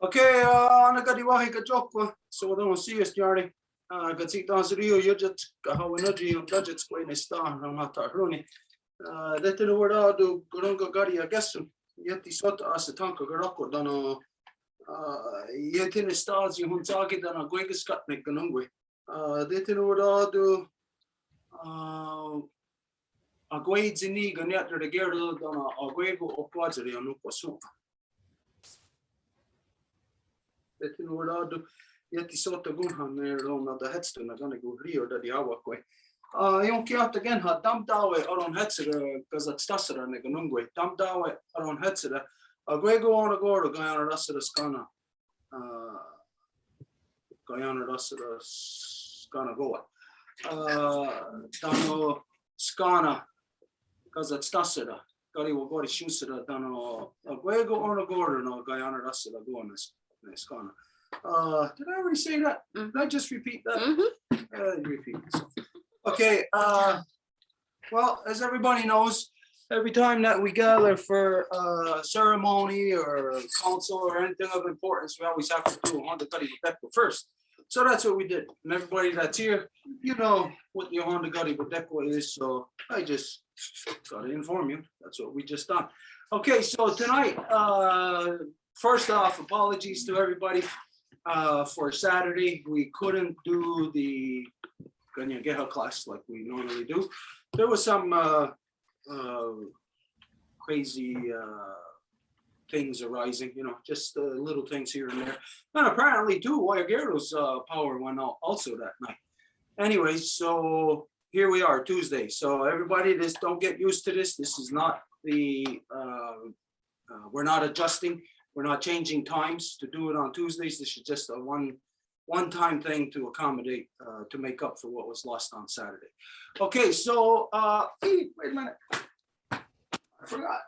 Okay, nagadiwahi ka joke so don't see us yardy. Kasi dance Rio you just how energy yung budget ko in star ng mata roni. Dito no wala do gurunga gari I guess yeti sota as tanka garako dano yeti ne stars yung hunsaki dano gwega skat ne ganungwe. Dito no wala do a gwaids ni ganyat de gerdo dano a gwego opwazari anu pasu. Dito no wala do yeti sota gunhan ner na da headstone na gonna go Rio da diawa kwe. Yung kiat again ha dam dawe aron hetsere kazat stasera ne ganungwe dam dawe aron hetsere a gwego on a gordo gayana rasera skana gayana rasera skana goa dano skana kazat stasera gari wo gori shusera dano a gwego on a gordo no gayana rasera goa ne skana. Did I already say that? Did I just repeat that? Repeat myself. Okay, well, as everybody knows, every time that we gather for ceremony or council or anything of importance, we always have to do Honda Gadi Budeko first. So that's what we did. And everybody that's here, you know what the Honda Gadi Budeko is. So I just got to inform you. That's what we just done. Okay, so tonight, first off, apologies to everybody for Saturday. We couldn't do the Kanienkeha class like we normally do. There was some crazy things arising, you know, just little things here and there. And apparently too, Guayaguero's power went out also that night. Anyways, so here we are, Tuesday. So everybody, just don't get used to this. This is not the, we're not adjusting. We're not changing times to do it on Tuesdays. This is just a one-time thing to accommodate, to make up for what was lost on Saturday. Okay, so, hey, wait a minute. I forgot.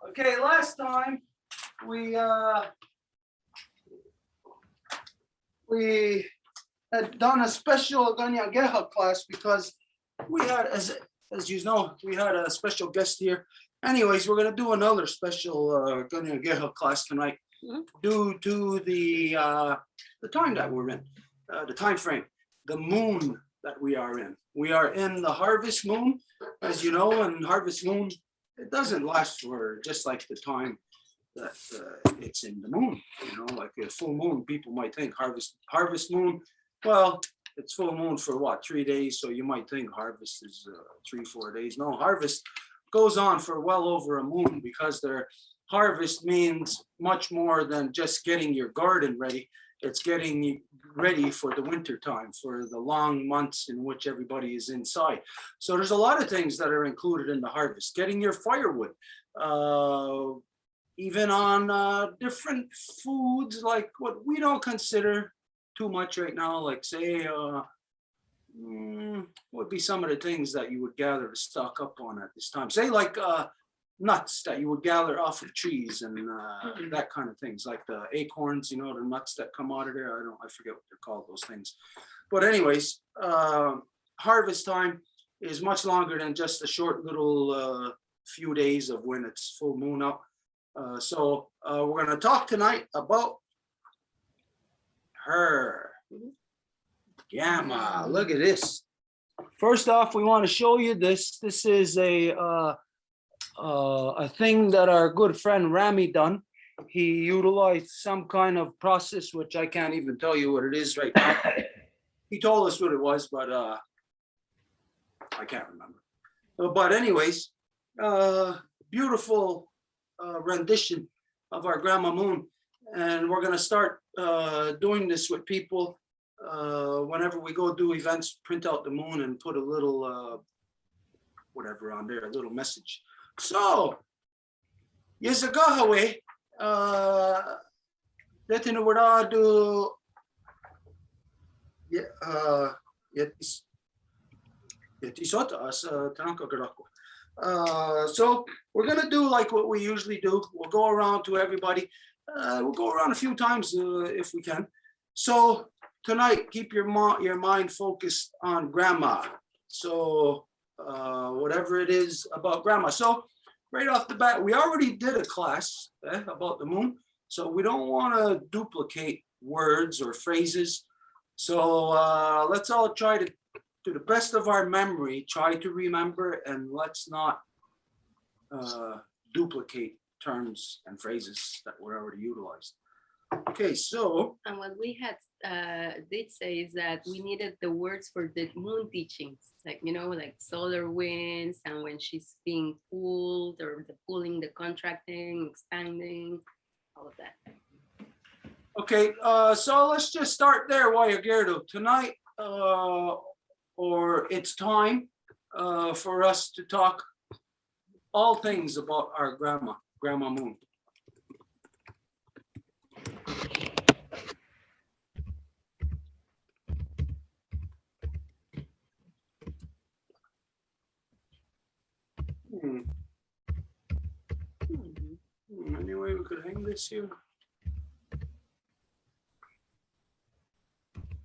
Okay, last time we had done a special Kanienkeha class because we had, as you know, we had a special guest here. Anyways, we're going to do another special Kanienkeha class tonight. Due to the time that we're in, the time frame, the moon that we are in. We are in the harvest moon, as you know, and harvest moon, it doesn't last for just like the time that it's in the moon. You know, like a full moon, people might think harvest moon. Well, it's full moon for what, 3 days? So you might think harvest is 3-4 days. No, harvest goes on for well over a moon because they're harvest means much more than just getting your garden ready. It's getting ready for the winter time, for the long months in which everybody is inside. So there's a lot of things that are included in the harvest. Getting your firewood, even on different foods like what we don't consider too much right now, like say, would be some of the things that you would gather to stock up on at this time. Say like nuts that you would gather off of trees and that kind of things, like the acorns, you know, the nuts that come out of there. I forget what they're called, those things. But anyways, harvest time is much longer than just a short little few days of when it's full moon up. So we're going to talk tonight about her. Gamma, look at this. First off, we want to show you this. This is a thing that our good friend Rami done. He utilized some kind of process, which I can't even tell you what it is right now. He told us what it was, but I can't remember. But anyways, beautiful rendition of our Grandma Moon. And we're going to start doing this with people. Whenever we go do events, print out the moon and put a little whatever on there, a little message. So, Yezagahawe, Letino Wadadu, Yetisota as Tanka Garako. So, we're going to do like what we usually do. We'll go around to everybody. We'll go around a few times if we can. So, tonight, keep your mind focused on Grandma. So, whatever it is about grandma. So right off the bat, we already did a class about the moon. So we don't want to duplicate words or phrases. So let's all try to the best of our memory, try to remember, and let's not duplicate terms and phrases that were already utilized. Okay, so. And what we had did say is that we needed the words for the moon teachings, like, you know, like solar winds and when she's being pulled, or the pulling, the contracting, expanding, all of that. Okay, so let's just start there, Gerdo. Tonight, or it's time for us to talk all things about our Grandma Moon. Anyway, we could hang this here.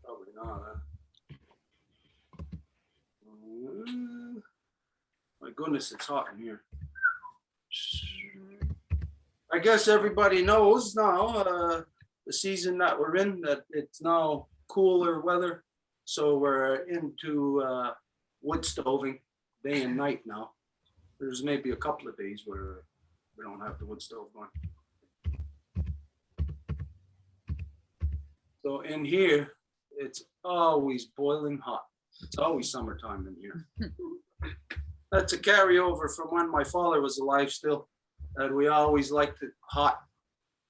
Probably not. My goodness, it's hot in here. I guess everybody knows now the season that we're in, that it's now cooler weather. So we're into wood stoving day and night now. There's maybe a couple of days where we don't have the wood stove going. So in here, it's always boiling hot. It's always summertime in here. That's a carryover from when my father was alive still, that we always liked it hot.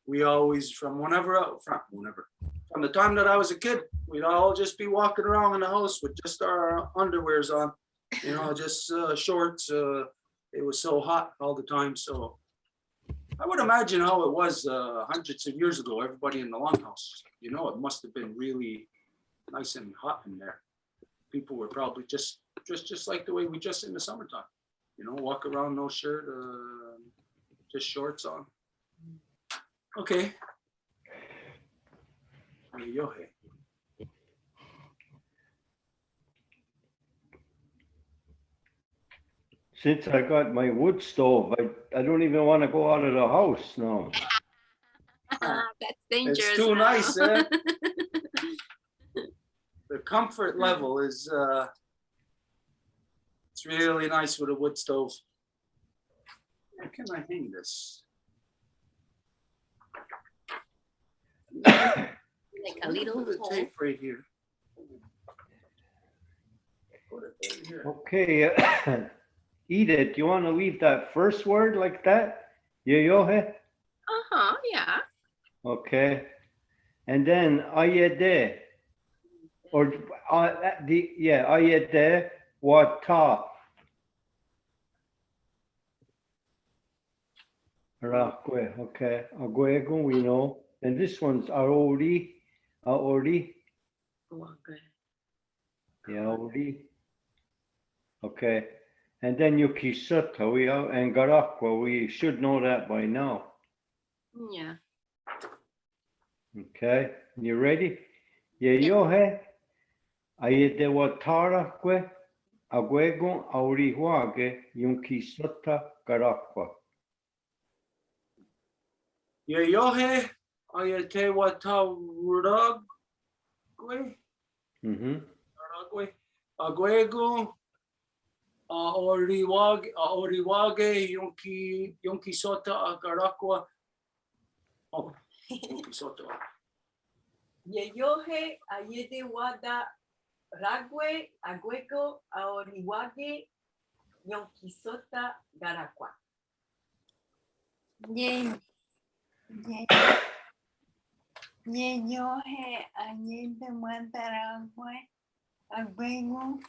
We always, from the time that I was a kid, we'd all just be walking around in the house with just our underwears on, you know, just shorts. It was so hot all the time. So I would imagine how it was hundreds of years ago, everybody in the longhouse. You know, it must have been really nice and hot in there. People were probably just like the way we dress in the summertime. You know, walk around, no shirt, just shorts on. Okay. Yohe. Since I got my wood stove, I don't even want to go out of the house now. That's dangerous. It's too nice, eh? The comfort level is it's really nice with a wood stove. Where can I hang this? Like a little tape right here. Put it right here. Okay, Edith, you want to leave that first word like that? Yohe? Yeah. Okay. And then ayede. Or ayede wata. Rakwe, okay. Aguego, we know. And this one's aori. Aori. Yeah, aori. Okay. And then Yukisota, we and Garakwa, we should know that by now. Yeah. Okay, you ready? Yohe, ayede watarakwe, aguego, aurihuage, Yukisota, Garakwa. Yohe, ayete wataragwe. Aguego. Oriwage, Yonki Sota, Agarakwa. Oh, Yonki Sota. Yeyohe, Ayede Wada, Ragwe, Aguego, Aoriwage, Yonkisota, Garakwa. Yeyohe, Ayede Wada, Ragwe, Aguego.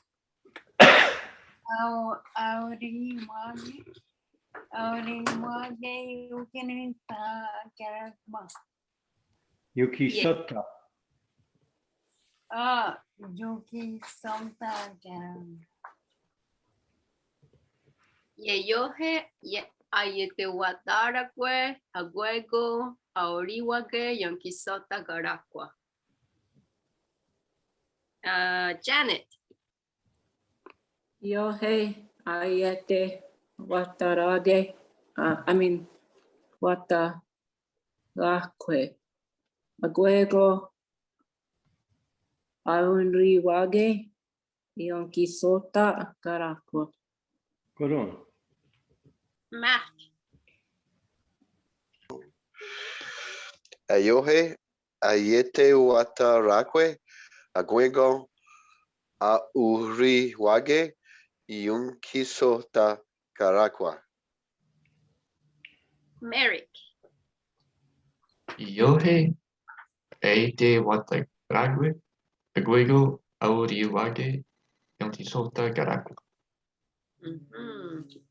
Yukisota. Yeyohe, ayete watarakwe, aguego, aoriwage, yonkisota garakwa. Janet. Yohe ayete watarage. Wata lakwe. Aguego aunriwage. Yonkisota karakwa. Good on. Mark. Ayohe, Ayete Watarakwe, Aguego, Auriwage, Yunkiso ta Karakwa. Merrick. Yohe, Eite Watagragwe, Aguego, Auriwage, Yontisota Garakwa. Mhm.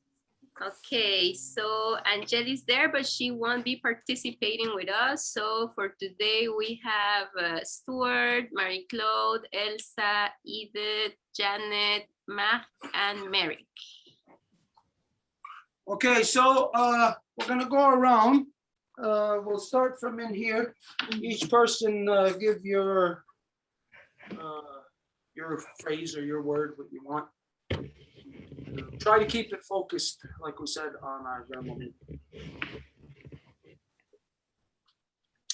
Okay, so Angeli's there, but she won't be participating with us. So for today, we have Stuart, Marie-Claude, Elsa, Edith, Janet, Mark, and Merrick. Okay, so we're gonna go around. We'll start from in here. Each person give your phrase or your word, what you want. Try to keep it focused, like we said, on our grammar.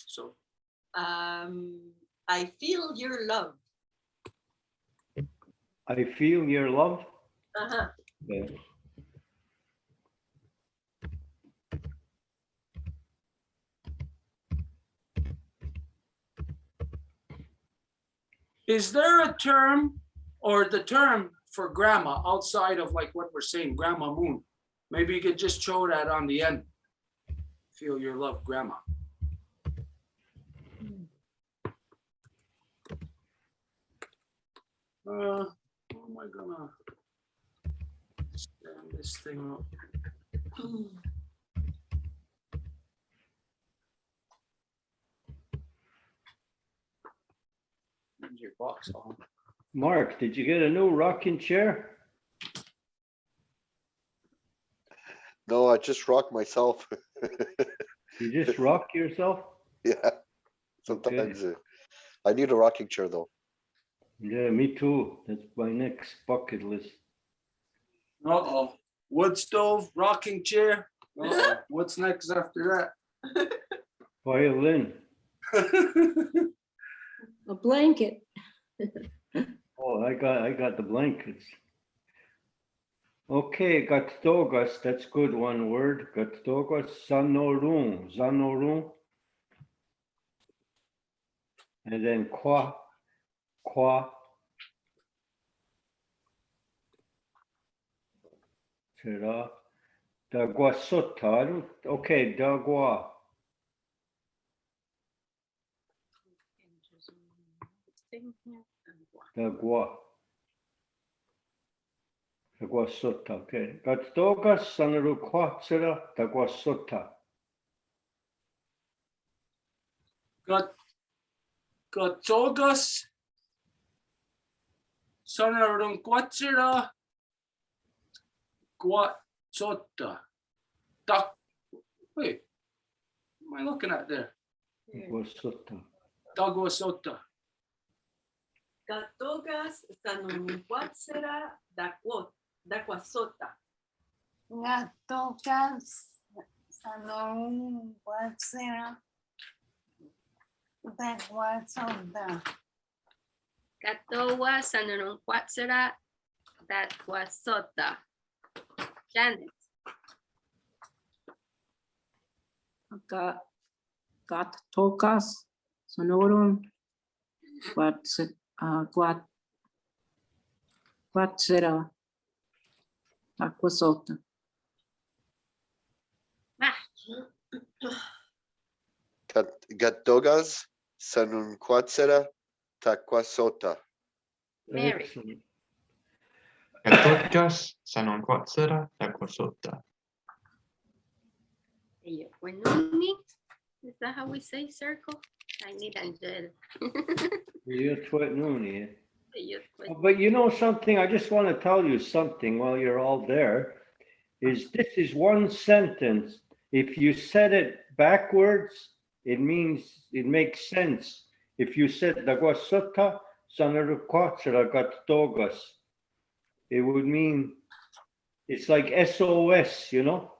So, I feel your love. I feel your love. Uh-huh. Okay. is there a term or the term for grandma outside of like what we're saying, grandma moon? Maybe you could just throw that on the end. Feel your love, grandma. How am I gonna stand this thing up? Here's your box. Mark, did you get a new rocking chair? No, I just rock myself. You just rock yourself? Yeah, sometimes I need a rocking chair though. Yeah, me too. That's my next bucket list. Uh-oh. Wood stove, rocking chair. Uh-oh. What's next after Violin. that? A blanket. Oh, I got the blankets. Okay, gattogas, that's good, one word. Gattogas, zanorun. And then qua. Será? Daguasota, okay, dagua. Daguasota, okay. Gattogas, sanaru quatsera, daguasota. Gatogas. Sonarun quatsira. Guatsota. Duck. Wait. What am I looking at there? Daguasota. Daguasota. Gatogas sanunquatsera daquasota. Gatokas sanon watsera dakwasonda. Katoa, Sanarun Quatsara, that was Sota. Janet. Gatokas sonorum quatsera aquasota. Gatogas, sanunquatsera, taquasota. Mary. Excellent. Gatotkas, sanonquatsera, daquasota. Wenuni. Is that how we say circle? I need Angel. You're But you know something, I just want to tell you something while you're all there, is this is one sentence. If you said it backwards, it means, it makes sense. If you said daguasota, sanaruquatsera gattogas. it would mean, it's like SOS, you know?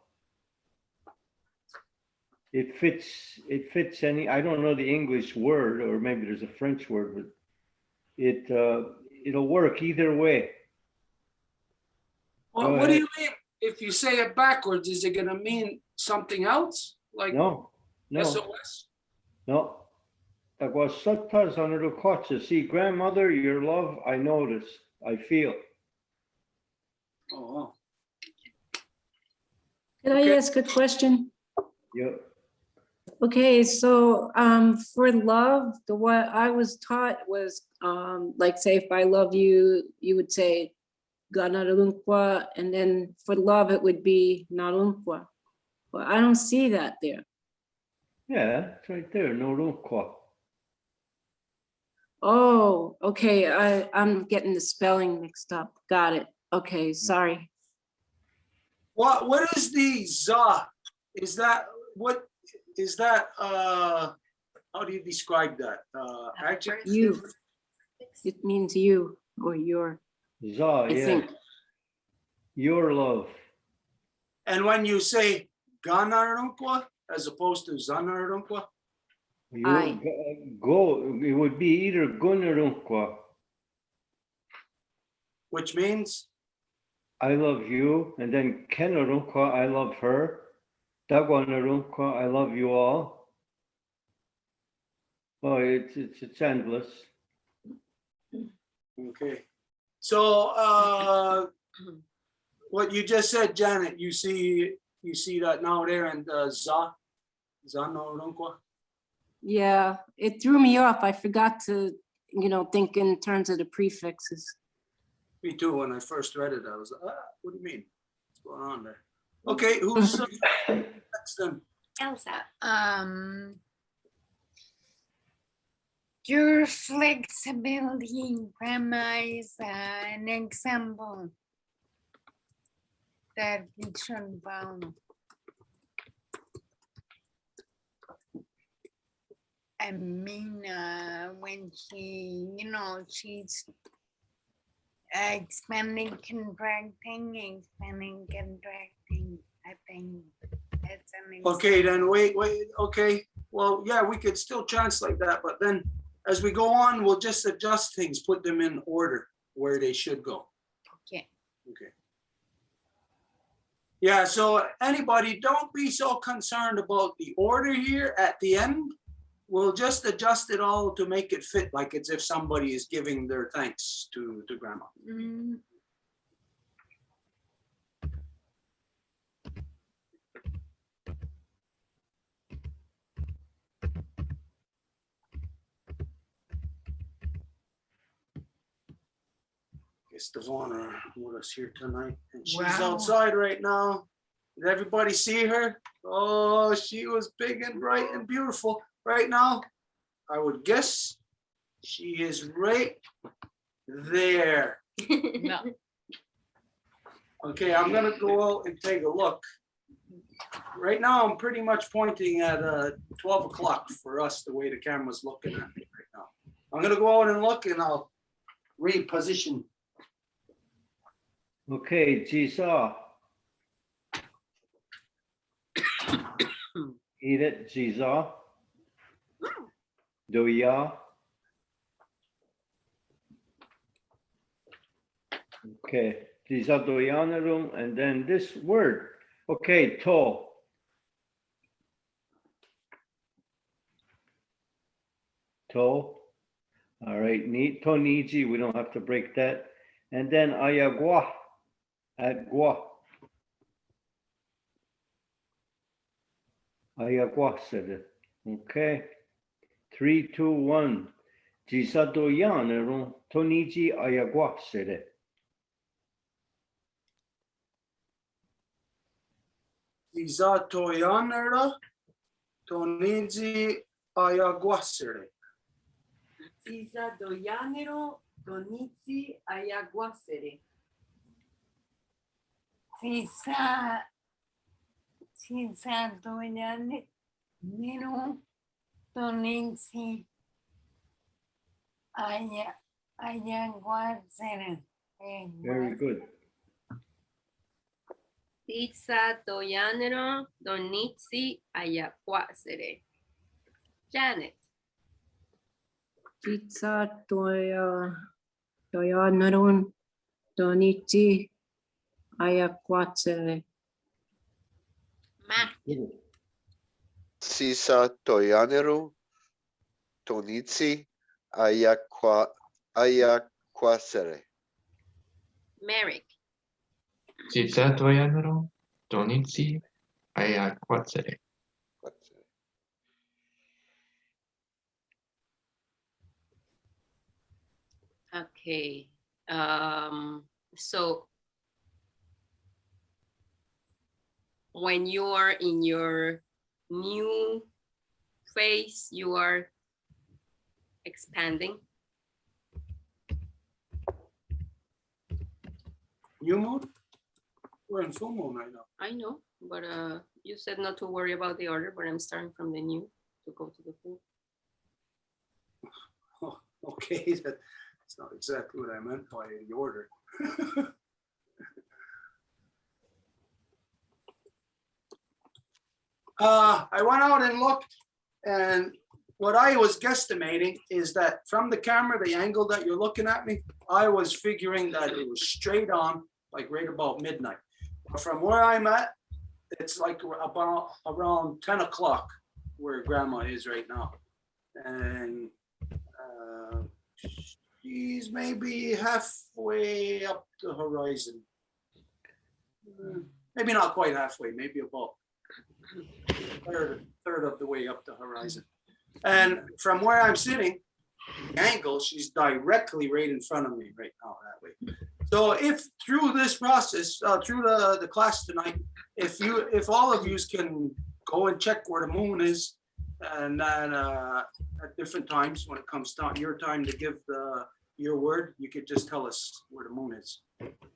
It fits any, I don't know the English word, or maybe there's a French word, but it'll work either way. Well, Go what do ahead. you mean? If you say it backwards, is it gonna mean something else? Like No, no, SOS? no. That was sotas on the kocha. See, grandmother, your love, I notice, I feel. Oh, Could I Okay. ask a question? Yeah, Okay, so for love, the what I was taught was like say if I love you, you would say ganarunqua, and then for love it would be narunqua. But I don't see that there. yeah, it's right there, no runqua. Oh, okay, I'm getting the spelling mixed up. Got it. Okay, sorry. what is the za? Is that, what is that, how do you describe that? Adjective? You. It means you or your, Za, I yeah, think. your love. And when you say ganarunqua as opposed to zanarunqua? Your go, it would be either gunarunqua, Which means, I love you, and then kenarunqua, I love her. Dagwanarunqua, I love you all. Oh, it's endless. okay. So, what you just said, Janet, you see that now there and zanarunqua? Yeah, it threw me off. I forgot to, think in terms of the prefixes. Me too, when I first read it, I was like, what do you mean? What's going on there? Okay, who's next then? Elsa. Your flexibility in grammar is an example that we should follow. I mean, when she's expanding, contracting, I think that's an Okay, then wait, okay. Well, yeah, we could still translate that, but then as we go on, we'll just adjust things, put them in order where they should go. Okay. Okay. Yeah, so anybody, don't be so concerned about the order here at the end. We'll just adjust it all to make it fit, like it's if somebody is giving their thanks to grandma. Mm. Guess Devon are with us here tonight, and she's Wow. outside right now. Did everybody see her? Oh, she was big and bright and beautiful. Right now, I would guess she is right there. No. Okay, I'm gonna go out and take a look. Right now, I'm pretty much pointing at 12 o'clock for us, the way the camera's looking at me right now. I'm gonna go out and look and I'll reposition. Okay, Jisa. Eat it, Jisa. Doya. Okay, Jisa doyanarum, and then this word. Okay, to. To. All right, neat. To niji, we don't have to break that. And then ayagua. At gua. Ayagua said it. Okay. 3, 2, 1. Jisa doyanarum. To niji ayagua said it. Izatoyanera Tonizi Ayaguasere. Sisa doyanero donitsi ayaguasere. Sisa doyane nero tonensi ayaguasere. Very good. Pizza Toyanero Donitsi Ayakwasere. Janet. Pizza toya naron donichi ayakwatse. Matt. Sisa toyaneru tonitsi ayaquasere. Merrick. Sisa toyanero, donitsi, ayaquatsere. Okay. So when you are in your new phase, you are expanding. New moon? We're in full moon right now. I know, but you said not to worry about the order, but I'm starting from the new to go to the full. Oh, okay, that's not exactly what I meant by the order. I went out and looked, and what I was guesstimating is that from the camera, the angle that you're looking at me, I was figuring that it was straight on, like right about midnight. But from where I'm at, it's like about around 10 o'clock where grandma is right now. And she's maybe halfway up the horizon. Maybe not quite halfway, maybe about third of the way up the horizon. And from where I'm sitting, the angle, she's directly right in front of me right now that way. So if through this process, through the class tonight, if all of you can go and check where the moon is, and then at different times when it comes to your time to give your word, you could just tell us where the moon is.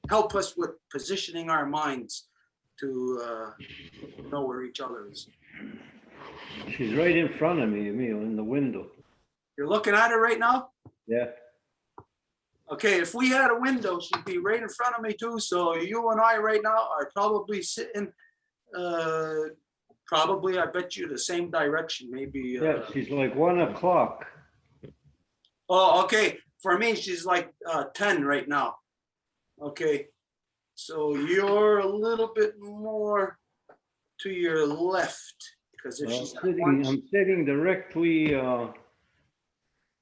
Help us with positioning our minds to know where each other is. She's right in front of me, Emil, in the window. You're looking at her right now? Yeah. Okay, if we had a window, she'd be right in front of me too. So you and I right now are probably sitting, probably, I bet you the same direction, maybe. Yeah, she's like 1 o'clock. Oh, okay. For me, she's like 10 right now. Okay. So you're a little bit more to your left. Because if she's at one, I'm sitting directly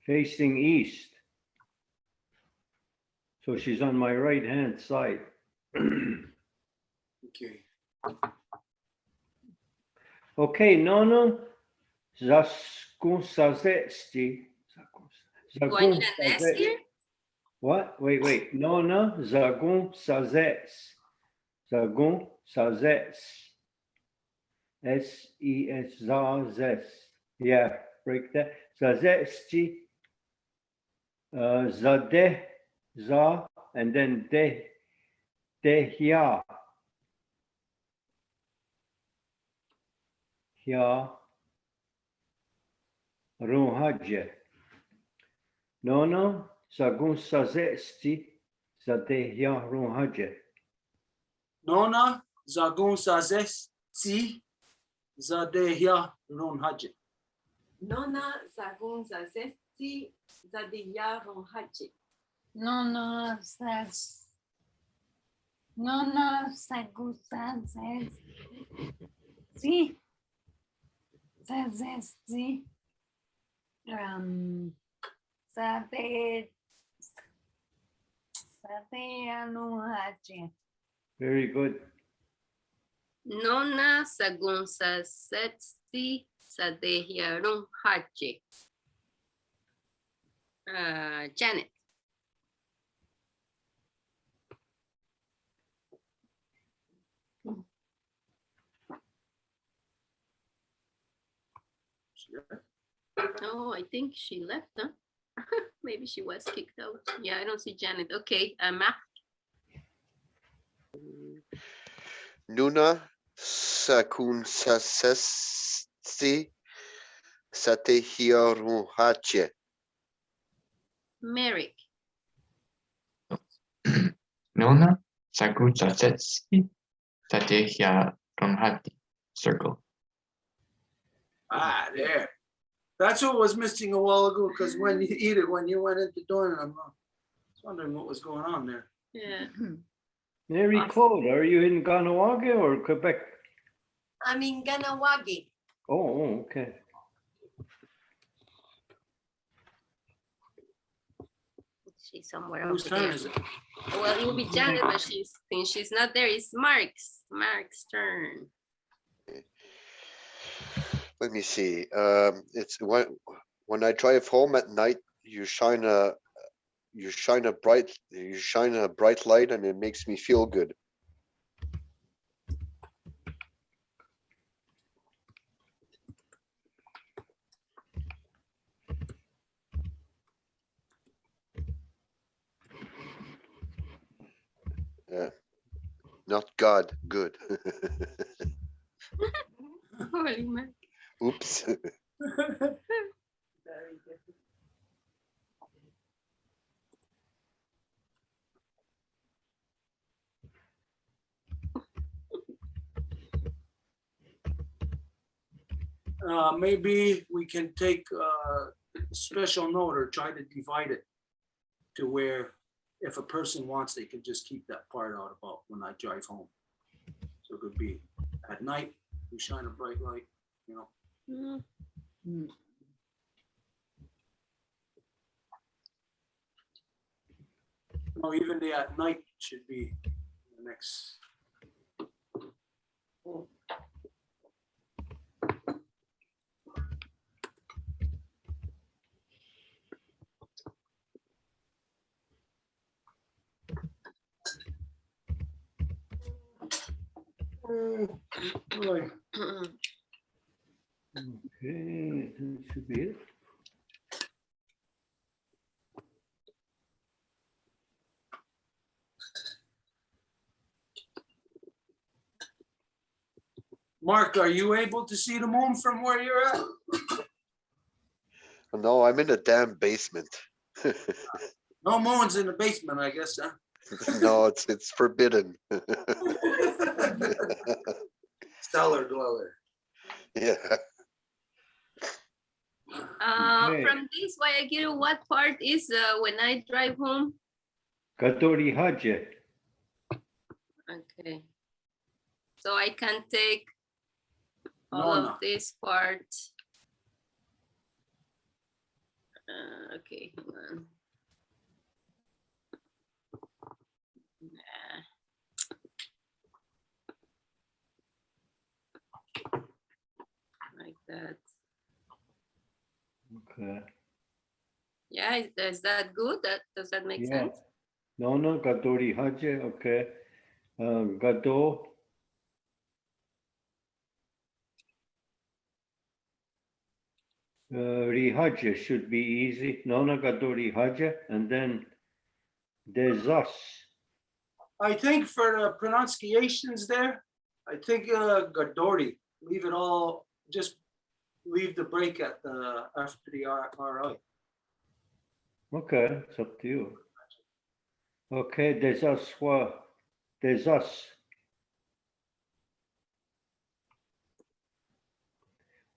facing east. So she's on my right-hand side. okay. Okay, Nono, zakunsazesti. Do I need an S here? What? Wait. Nona, zakunsazes. Zakunsazes. S-E-S, zazes. Yeah, break that. Zazesti. Zadeh, za, and then dehya. Hya. Ruhaje. Nono, zagun sazesti, zadehya ruhaje. Nona zagun sazesti zadehya runhaje. Nona zagun zazesti zadiya ronhachi. No, sagusazes. Sí. Sazesti. Sadeanuhache. Very good. Nona sagunsa setsi sadehiarun hache. Janet. Oh, I think she left, huh? Maybe she was kicked out. Yeah, I don't see Janet. Okay, Matt. Nuna sakunsasesti satehiaruhache. Merrick. Nona sakutatsetsi tatehya ronhati. Circle. Ah, there. That's what was missing a while ago, because when you eat it, when you went into doing it, I was wondering what was going on there. Yeah. Mary Awesome. Claude, are you in Ganawage or Quebec? I'm in Ganawagi. Oh, okay. She's somewhere Whose over turn there. is it? Well, it will be Janet, but since she's not there, it's Mark's turn. Let me see. It's when I drive home at night, you shine a bright light, and it makes me feel good. Yeah, not God, good. Holy man. Oops. Maybe we can take a special note or try to divide it to where if a person wants, they can just keep that part out about when I drive home. So it could be at night, we shine a bright light, you know. Mm. No, even the at night should be the next. Boy. Okay, that should be it. Mark, are you able to see the moon from where you're at? No, I'm in a damn basement. No moon's in the basement, I guess, huh? No, it's forbidden. Cellar dweller. Yeah. Okay. From this, Guayaquil, what part is when I drive home? Katori Haje. Okay. So I can take all No, of no. this part. Okay, hang on. Nah. Like that. Okay. Yeah, is that good? Does that make Yeah. sense? No, Katori Haje. Okay. Gado. Rihaje should be easy. Nona Gadori Haje. And then Desas. I think for the pronunciations there, I think Gadori, leave it all, just leave the break at the after the RI. Okay, it's up to you. Okay, Desas. Desas.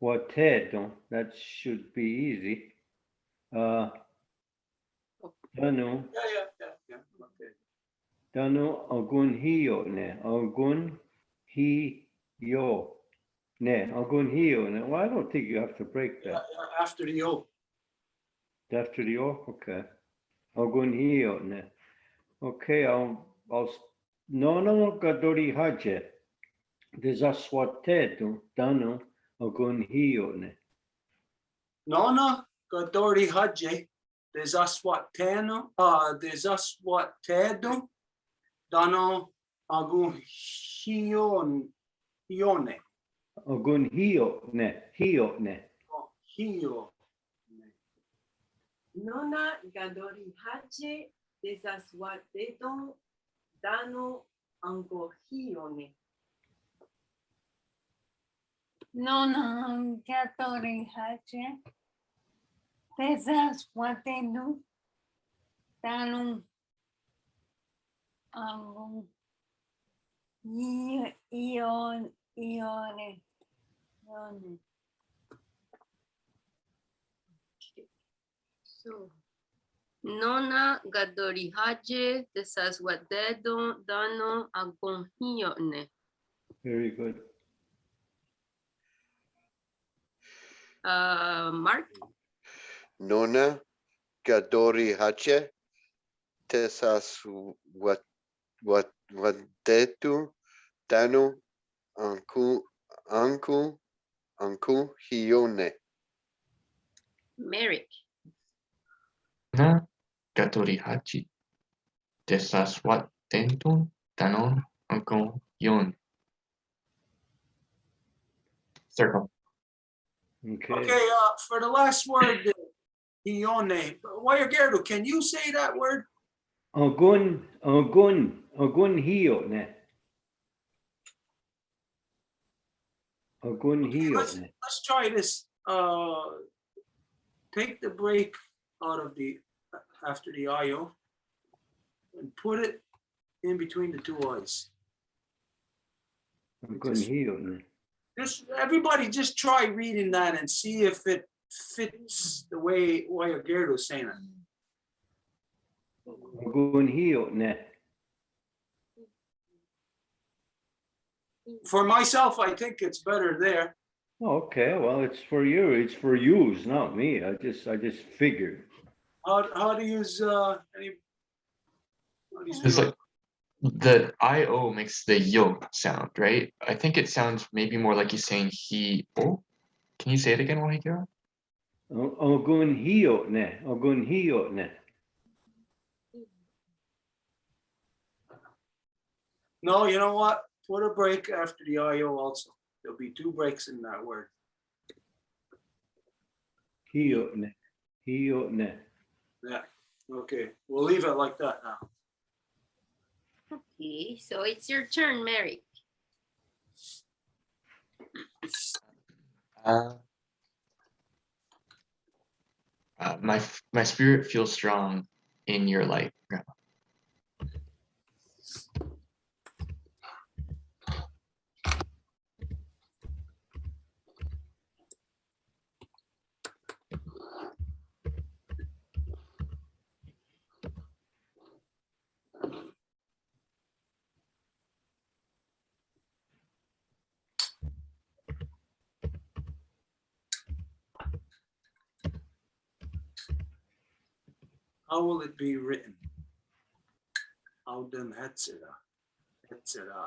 Watedo. That should be easy. Danu. Yeah. Okay. Danu Agun Hio ne. Agun Hio ne. Agun Hio ne. Well, I don't think you have to break Yeah, that. after the O. After the O? Okay. Agun Hio ne. Okay, I'll no Gadori Haje. Desaswatedo. Danu Agun Hio ne. Nona Gadori Haje, desaswateno, desaswatedo, dano aguhione. Agun Hio ne. Hio ne. Hio. Nona Gadori Hache Desaswatedon Dano Angohione. No, Katori Hache. Pesas Watenu. Tanum Ang ione. Ione. So, nona gadorihaje desaswadedo dano agonhione. Very good. Mark, Nona gadori hache tesas what detu danu anku hione. Merrick, Na Gatorihachi. Desaswat Tentun Danon Uncle Yon. Circle. Okay. Okay, for the last word, Ione, Wayagero, can you say that word? Ogun hione. Ogun hione. Let's try this. Take the break out of the, after the IO and put it in between the two I's. Ogun hione. Just, everybody just try reading that and see if it fits the way Wayagero saying it. Ogun hione. For myself, I think it's better there. Okay, well, it's for you. It's for yous, not me. I just figured. How do you use any? It's like the IO makes the yo sound, right? I think it sounds maybe more like he's saying he. Oh, can you say it again, Wahikira? Ogun hione. Ogun hione. No, you know what? Put a break after the IO also. There'll be two breaks in that word. Hione. Hione. Yeah. Okay. We'll leave it like that now. okay, so it's your turn, Merrick. My spirit feels strong in your light, Grandma. How will it be written? Auden Hetzera. Hetzera.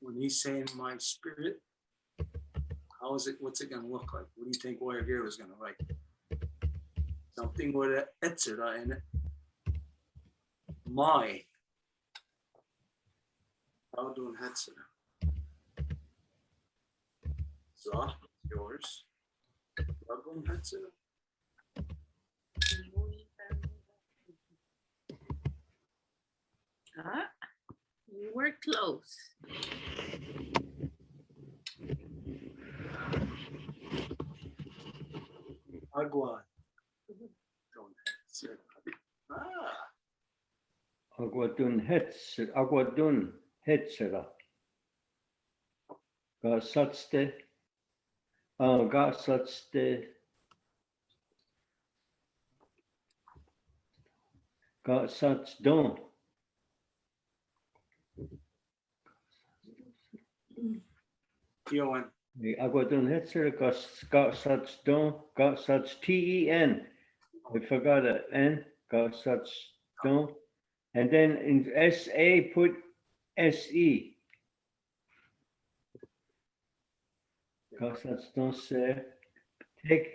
When he's saying my spirit, how is it? What's it going to look like? What do you think Wayagero is going to write? Something with a Hetzera in it. My. Auden Hetzera. So, yours. Auden Hetzera. Ah, you were close. Agua. Ah, Aguadun hetsera. Gasatste. Gasatste. Gasats don. Yoan. Aguadun hetsera. Gasats don. Gasats TEN. I forgot an N. Gasats don. And then in SA put SE. Gasats don se. Take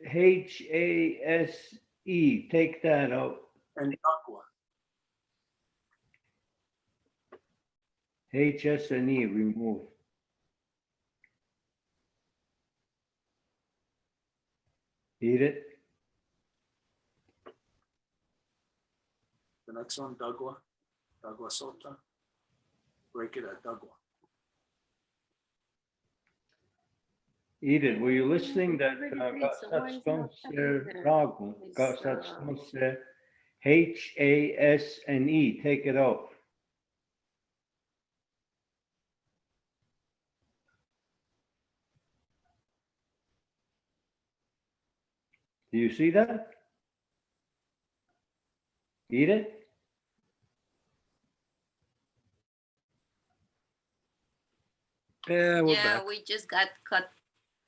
HASE. Take that out. And Agua. HS and E remove. Eat it. The next one, Dagua. Dagua Sota. Break it at Dagua. Eat it. Were you listening? That Already did, so why is not Gasats don't happening se there? ragu. It's, Gasats don't se H-A-S-N-E, take it out. Do you see that? Eat it? Yeah, we're Yeah, back. we just got cut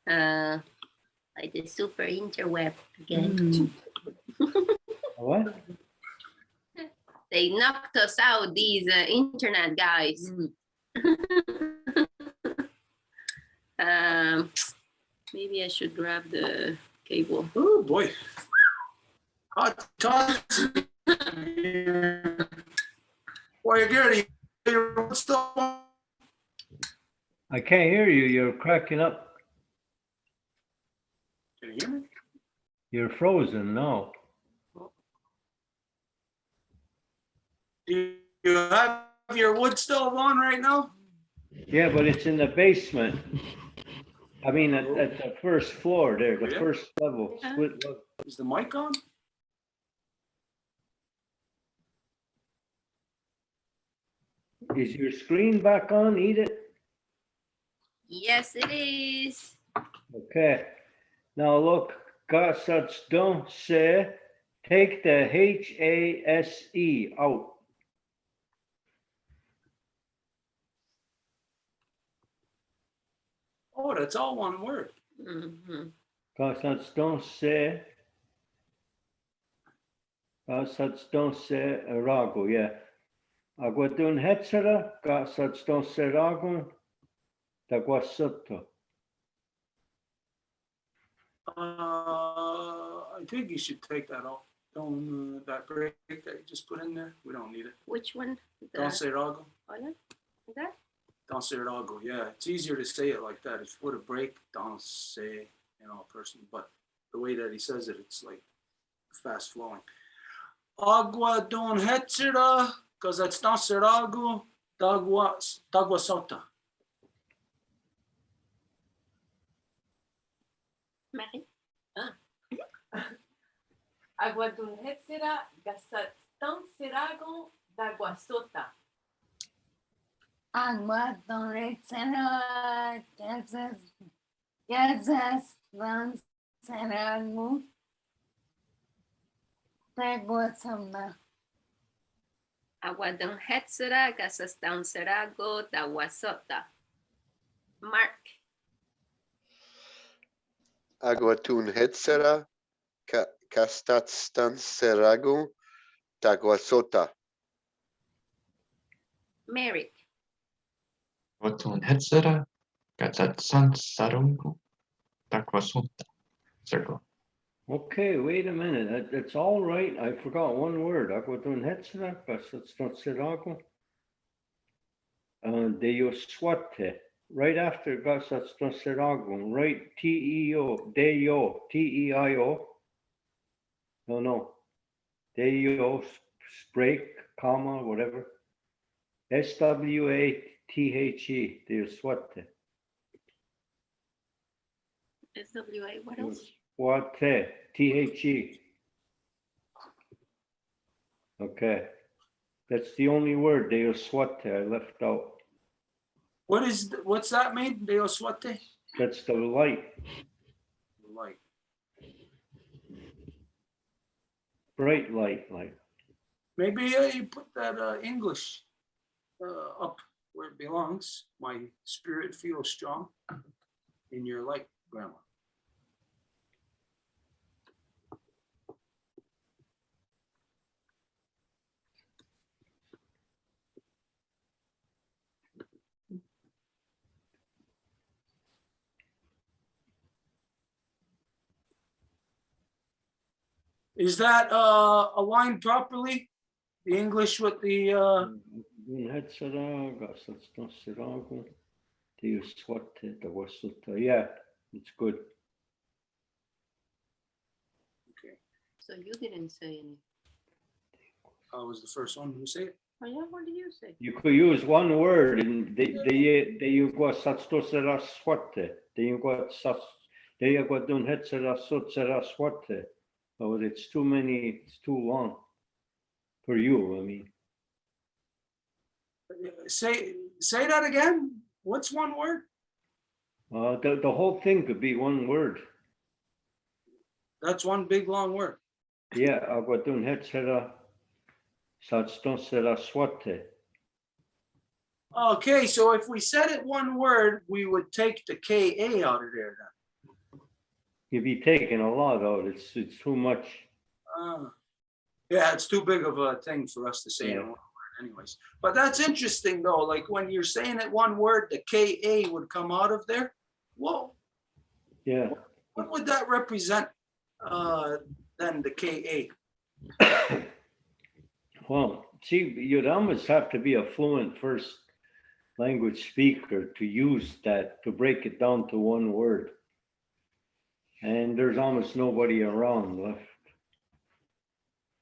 by the super interweb again. What? They knocked us out, these internet guys. Maybe I should grab the cable. Oh, boy. Hot toss. Boy, Gary, you're still. I can't hear you. You're cracking up. Can you hear me? You're frozen now. Do you have your wood stove on right now? Yeah, but it's in the basement. I mean, at the first floor there, the Yeah. first level. split level. Is the mic on? Is your screen back on? Eat it? Yes, it is. Okay. Now look, Gossats don't say, take the H-A-S-E out. Oh, that's all one word. Mhm. Gossats don't say. Gossats don't say rago, yeah. Aguadun hetsera, gossats don't say rago, taguasutto. I think you should take that out. Don't, that break that you just put in there, we don't need it. Which one? Don't say rago. Hola? That? Don't say rago. Yeah, it's easier to say it like that. If you put a break, don't say, a person. But the way that he says it, it's like fast flowing. Agua don hetsera, because that's don't say rago. Dagua sota. Mary? Agua dun hetsera, gasat stan seragon, daguasota. Agua torrecera, casas danzaragu, teguasana. Aguadon hetsera, gasastan serago, dawasota. Mark. Aguatun hetsera, castatstan seragu, taguasota. Merrick. Otun hetsera, gatsatsan sarungu, takwasota. Circle. Okay, wait a minute. That's all right. I forgot one word. Aguadun hetsera, gossats don't say rago. Deuswate. Right after gossats don't say rago, right? T-E-O, Deo, T-E-I-O. No. Deo, break, comma, whatever. S-W-A-T-H-E, Deuswate. SWA, what else? Deuswate, T-H-E. Okay. That's the only word, Deuswate, I left out. What's that mean? Deoswate? That's the light, Like, bright light, like. maybe you put that English up where it belongs. My spirit feels strong in your light, Grandma. Is that aligned properly? The English with the Yeah, it's good. okay. So you didn't say anything. I was the first one who said it. Oh yeah, what did you say? You could use one word and you go satstosera swate. You go dun hetsera sotsera swate. But it's too many, it's too long. For you, I mean. Say that again. What's one word? The whole thing could be one word. That's one big long word. Yeah, agua dun het sera, satston sera swate. Okay, so if we said it one word, we would take the KA out of there then. You'd be taking a lot out. It's too much. Yeah, it's too big of a thing for us to say in Yeah. one word anyways. But that's interesting though, like when you're saying it one word, the KA would come out of there. Whoa, Yeah. what would that represent then the KA? Well, see, you'd almost have to be a fluent first language speaker to use that, to break it down to one word. And there's almost nobody around left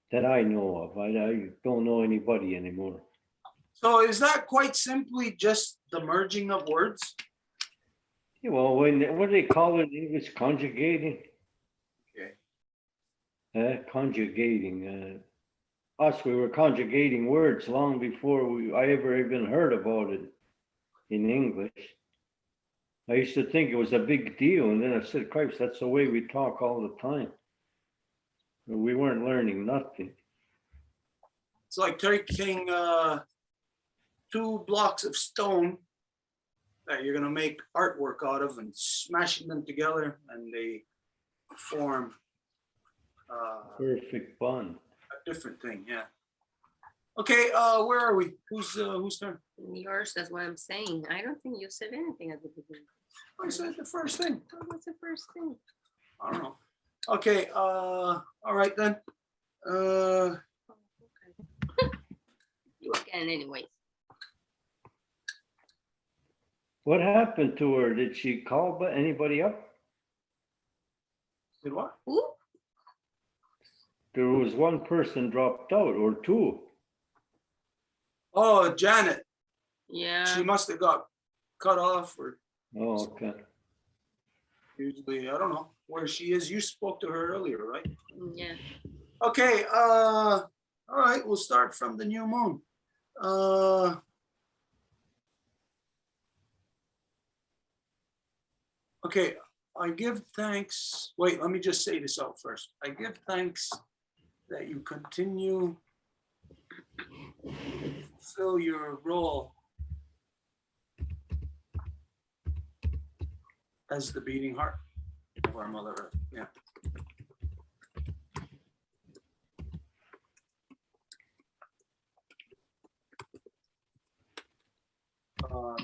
that I know of. I don't know anybody anymore. So is that quite simply just the merging of words? Yeah, well, what do they call it in English? Conjugating? Okay. Conjugating. Us, we were conjugating words long before I ever even heard about it in English. I used to think it was a big deal, and then I said, Christ, that's the way we talk all the time. We weren't learning nothing. It's like taking 2 blocks of stone that you're gonna make artwork out of and smashing them together, and they form Perfect bond. a different thing. Yeah. Okay. Where are we? Whose turn? Yours, that's what I'm saying. I don't think you said anything at the beginning. I said the first thing. What was the first thing? I don't know. Okay. All right then. Oh, okay. You can anyways. What happened to her? Did she call anybody up? Did what? Who? There was one person dropped out, or two. Oh, Janet. Yeah. She must have got cut off, or Oh, okay. usually I don't know where she is. You spoke to her earlier, right? Yeah. Okay. All right. We'll start from the new moon. Okay. I give thanks. Wait, let me just say this out first. I give thanks that you continue to fulfill your role as the beating heart of our Mother Earth. Yeah.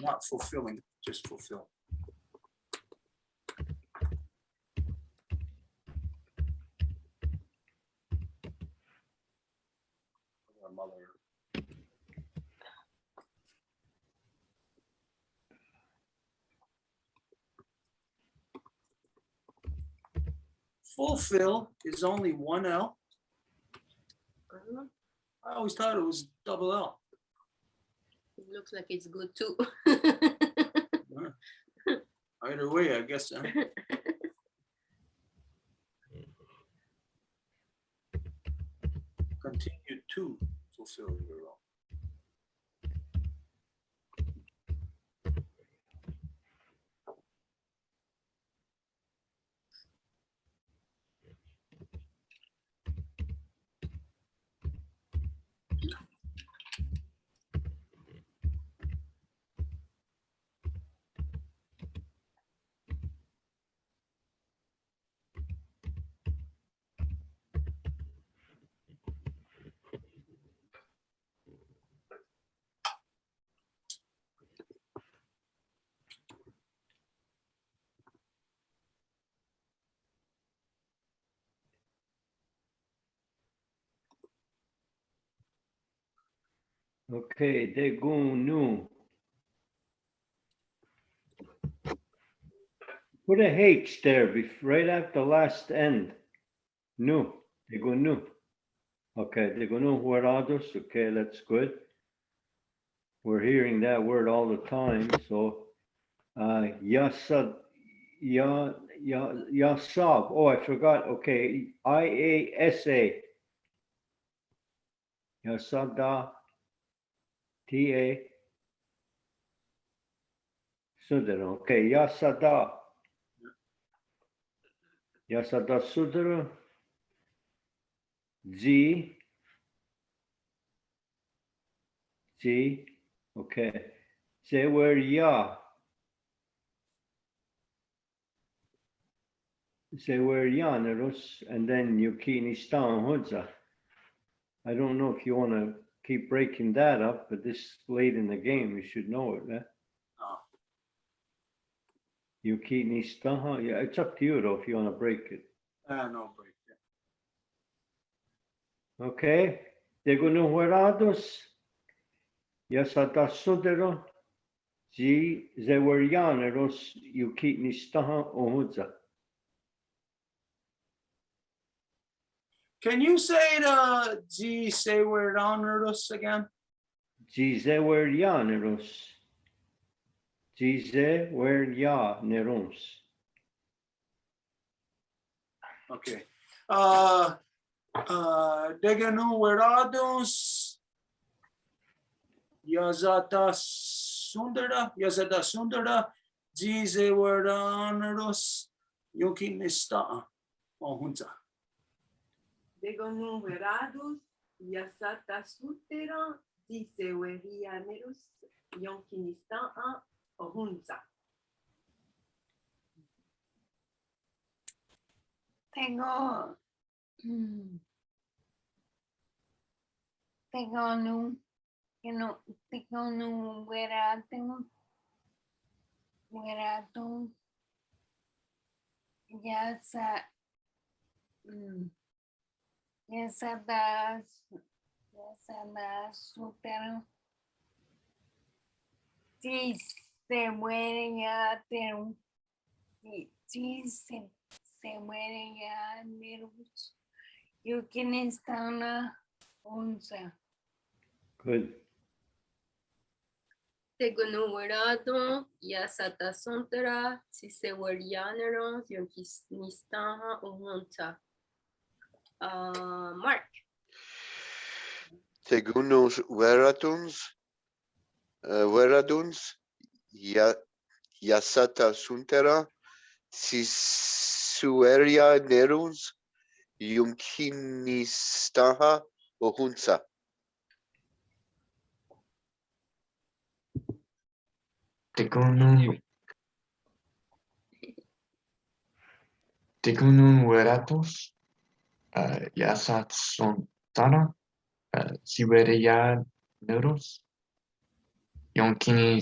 Not fulfilling, just fulfill. Our Mother Earth. Fulfill is only one L. I don't know. I always thought it was double L. It looks like it's good too. Either way, I guess. Continue to fulfill your role. Okay, Degunu. Put a H there, right after the last end. Nu, Degunu. Okay, Degunu huerados. Okay, that's good. We're hearing that word all the time. So, yasab. Oh, I forgot. Okay, IASA. Yasada TA Sundara. Okay, Yasada. Yasada Sundara. Z. Z. Okay. Zewerya. Zeweryanerus. And then Yukinistan Hunza. I don't know if you want to keep breaking that up, but this late in the game, you should know it. Oh. Yukinistan. Yeah, it's up to you though if you want to break it. No break. Okay. Degunuverados. Yasatasudero. Zi Zeweryaneros Yukinistan Ohudza. Can you say the G say word honored us again? Zi Zeweryaneros. Zi Zeweryaneros. Okay. Degenuverados Yazata Sundara, Gize Verdaneros, Yukinista, Ohunza. Degonumerados, Yasata Sutera, Disewerianerus, Yonkinistan, Ohunza. Tengo, tengo nu, tengo nu, werato, ya sa, ya sa da súper, si se muere ya, pero, si se muere ya, nervos, yo quien está una onza. Good. Tegunuwerado, Yasatasuntara, Sisewerianeros, Yonkisnistaha, Uhunta. Mark. Tegunos Veraduns, Yasata Suntera, Sisueria Neruns, Yunkinistaha Ohunza. Tegunuverados. Yasat Sontara. Siberia Neros. Yonkini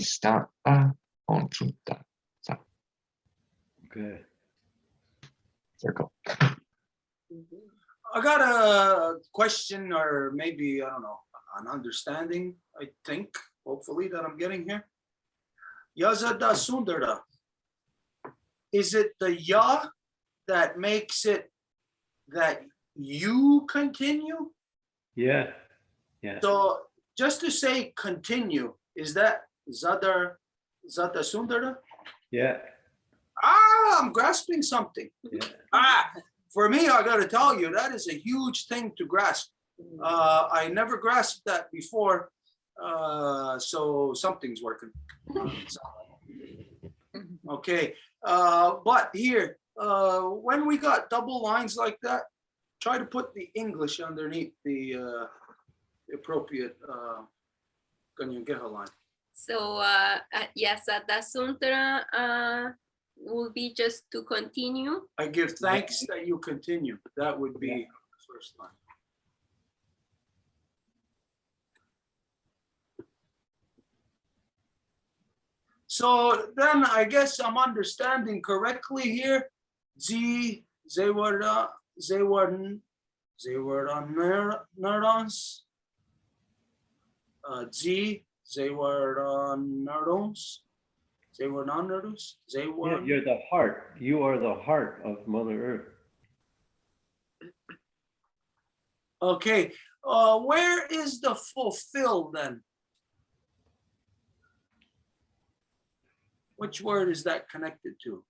Onchunta. Okay. Circle. I got a question, or maybe, I don't know, an understanding, I think, hopefully, that I'm getting here. Yazada Sundara. Is it the ya that makes it that you continue? Yeah. Yeah. So just to say continue, is that Zada Sundara? Yeah. I'm grasping something. Yeah. For me, I got to tell you, that is a huge thing to grasp. I never grasped that before. So something's working. Okay. But here, when we got double lines like that, try to put the English underneath the appropriate Kanienkeha line. So Yasatasuntara will be just to continue. I give thanks that you continue. That would be the first line. So then I guess I'm understanding correctly here. They were neurons. They were neurons. They were non-neurons. They Yeah, were. you're the heart. You are the heart of Mother Earth. Okay. Where is the fulfill then? Which word is that connected to?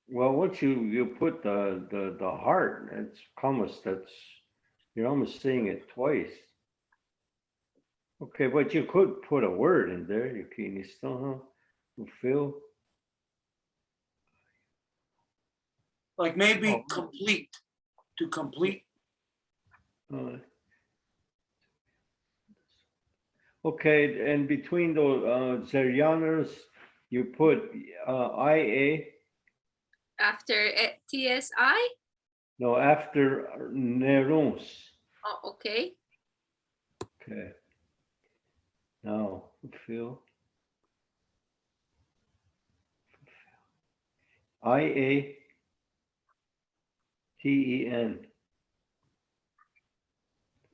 Well, once you put the heart, it's almost you're almost saying it twice. Okay, but you could put a word in there. You can still fulfill. Like maybe Oh. complete, to complete. Okay, and between those Zerianos, you put IA. After TSI? No, after Nerons. Oh, okay. Okay. Now, fulfill. IATEN.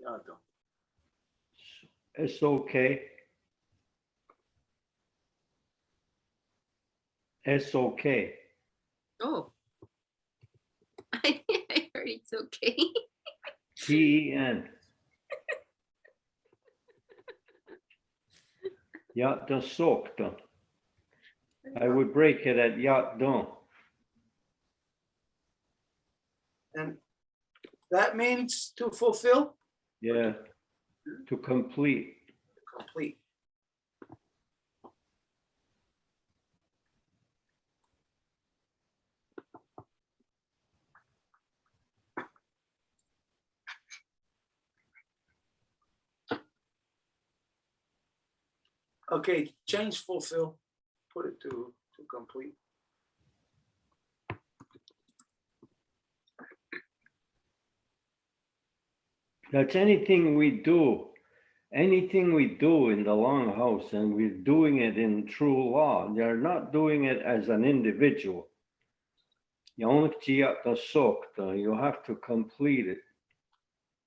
Yado. SOK. SOK. Oh. I heard it's okay. TEN. Yatdan soktan. I would break it at Yatdan. And that means to fulfill, Yeah. To complete. complete. Okay, change fulfill, put it to complete. That's anything we do in the longhouse, and we're doing it in true law. They're not doing it as an individual. You have to complete it,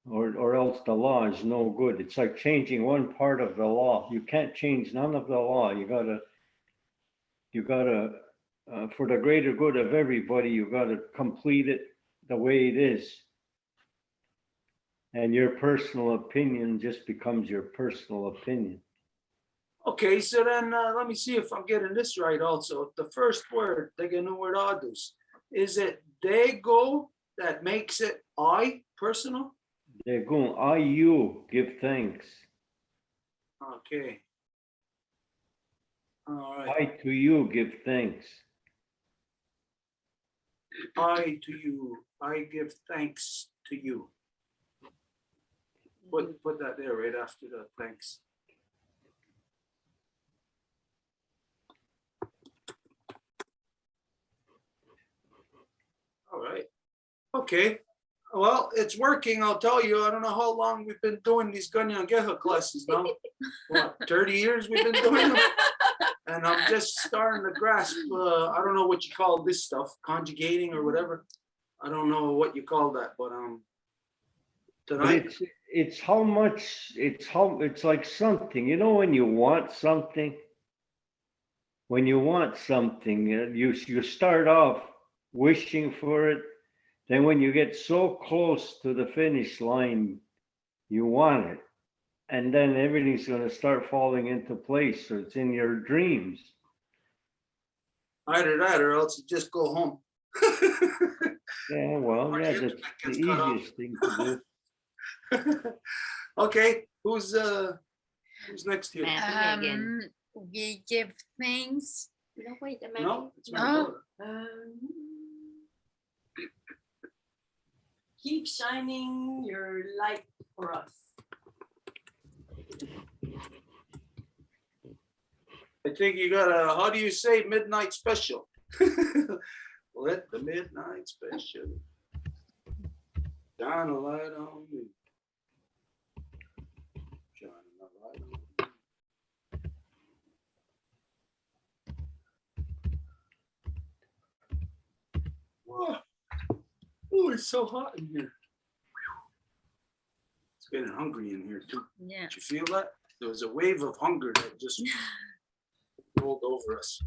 or else the law is no good. It's like changing one part of the law. You can't change none of the law. You gotta, for the greater good of everybody, you gotta complete it the way it is. And your personal opinion just becomes your personal opinion. Okay, so then let me see if I'm getting this right also. The first word, Degenuerados, is it Dego that makes it I personal? Degun, you give thanks. Okay. All right. I to you give thanks. I to you, I give thanks to you. Put that there right after the thanks. All right. Okay. Well, it's working, I'll tell you. I don't know how long we've been doing these Kanienkeha classes now. What, 30 years we've been doing them? And I'm just starting to grasp, I don't know what you call this stuff, conjugating or whatever. I don't know what you call that, but But tonight, it's how much, it's like something, you know, when you want something, you start off wishing for it. Then when you get so close to the finish line, you want it. And then everything's going to start falling into place. So it's in your dreams. either that or else you just go home. Yeah, well, Or yeah, the that's internet the gets cut off. easiest thing to do. Okay, who's next here? Matthew again. We give thanks. No, wait, Matthew. No, it's my No. daughter. Keep shining your light for us. I think you got a, how do you say midnight special? Let the midnight special shine a light on me. Shine a light on me. Whoa. Oh, it's so hot in here. It's getting hungry in here too. Yeah. Did you feel that? There was a wave of hunger that just rolled over us.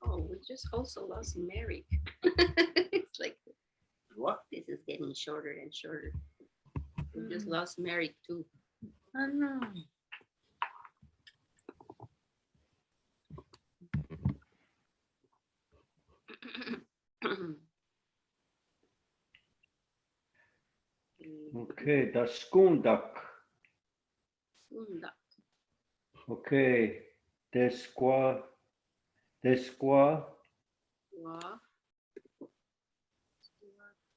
Oh, we just also lost Mary. It's like What? this is getting shorter and shorter. We just lost Mary too. Oh, no. Okay, das Skundak. Sunda. Okay, desqua, Wa.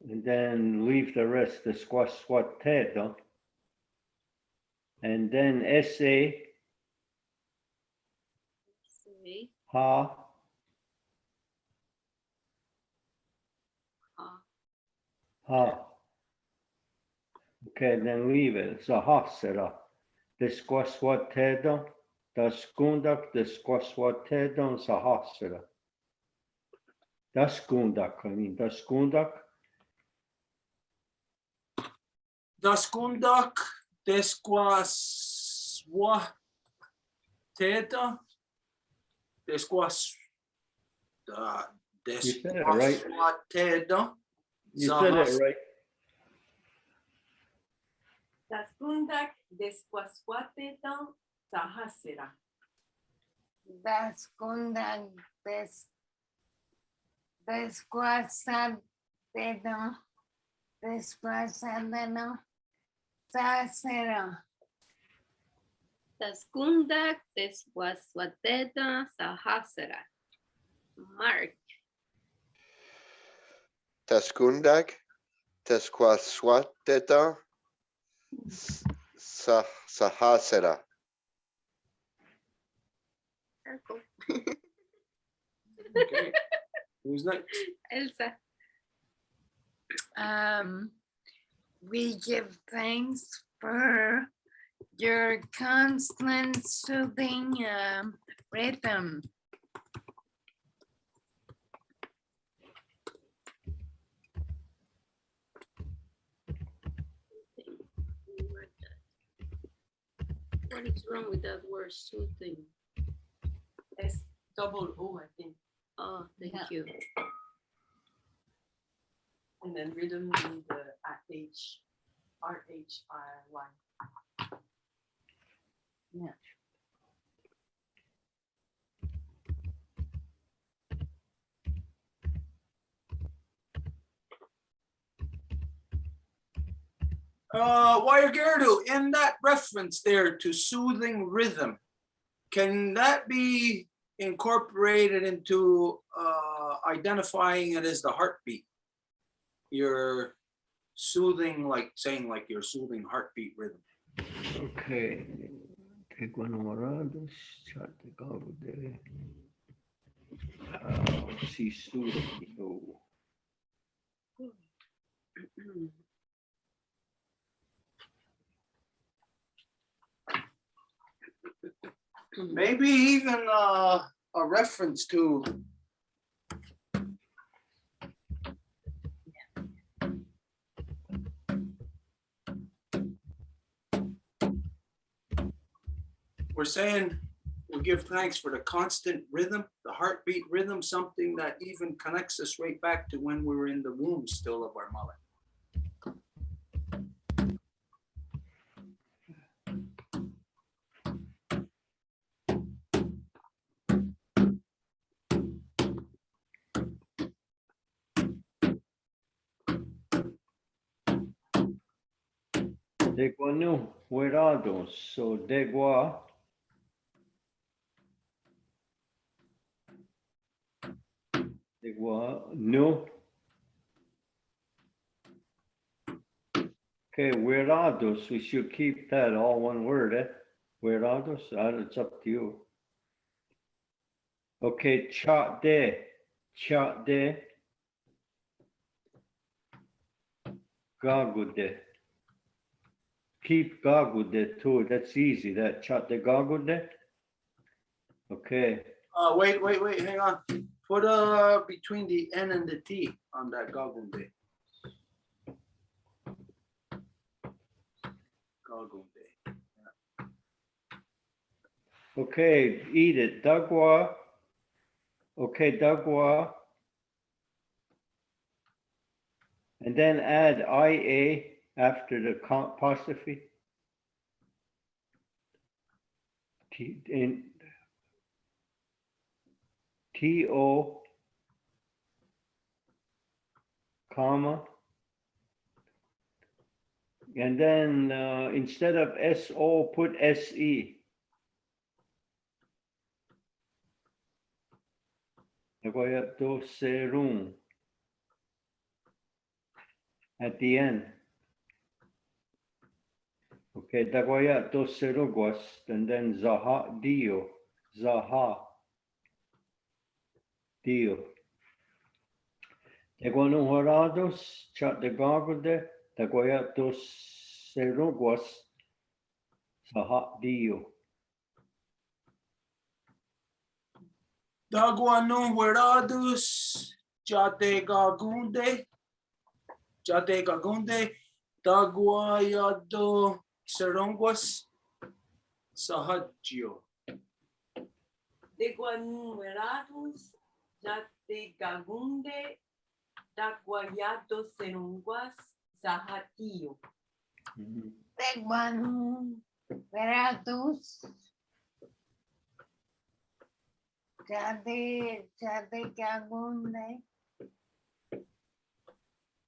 and then leave the rest, desquasquatedo. And then sa, Say. ha, Ha. ha. Okay, then leave it, it's a hasera. Desquasquatedo, das Skundak, desquasquatedo, it's a hasera. Das Skundak, I mean, das Skundak. Daskundak, desquaswa, teda, desquas, You said it right. desquaswateda. You said it right. Taskundak desquasquatetan sahasera. Das kundan desguasadeno, desguasadeno, sacero. Taskundak deswaswateta sahasera. Mark. Taskundak, Tesquaswateta, Sahasera. Circle. Okay. Who's next? Elsa. We give thanks for your constant soothing rhythm. What is wrong with that word soothing? S double O, I think. Oh, thank Yeah. you. And then rhythm in the H, RHRY. Waigerdu, in that reference there to soothing rhythm, can that be incorporated into identifying it as the heartbeat? Your soothing, like saying like your soothing heartbeat rhythm. Okay. Teguanomorados, Chategarude. Si Sudo. Maybe even a reference to we're saying we give thanks for the constant rhythm, the heartbeat rhythm, something that even connects us right back to when we were in the womb still of our mother. Deguanu, huerados. So degua. Degua, no. Okay, huerados, we should keep that all one word, eh? Huerados, it's up to you. Okay, chat de. Gagude. Keep gagude too, that's easy, that chat de gagude. Okay, Wait, hang on. Put between the N and the T on that goggle day. Goggle day. okay, eat it, dagwa. Okay, dagwa. And then add IA, after the apostrophe. In T-O, comma. And then instead of S-O, put S-E. Nagoyato Serung. At the end. Okay, Dagoyato Seruguas, and then Zaha Dio. Zaha Dio. Teguanuharados, chat de gargode, Dagoyato Seruguas, Zaha Dio. Daguanu huerados, jate gagunde, daguayado seronguas, sahagio. Deguanumerados, Jategagunde, Daguayado Serunguas, Zahatío. Teguanu, Veratus. Jade Gagunde.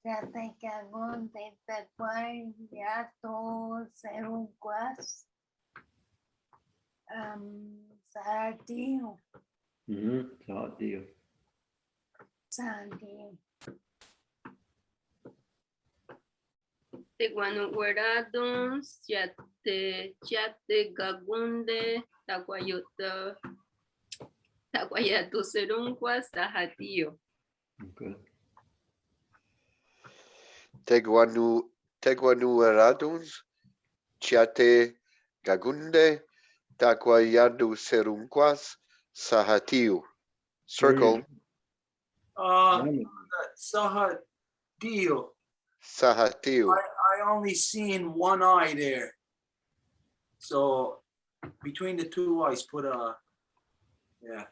Jade Gagunde, Teguayato Seruguas. Sadio. Zaha Dio. Sadio. Teguanuerados, Yate Gagunde, Taguayato Serunguas, Sahatío. Okay. Teguanuerados, Chiate Gagunde, Taguayado Serunquas, Sahatiu. Circle, Sahadio. Sahatiu. I only seen one eye there. So between the two eyes, put a, yeah,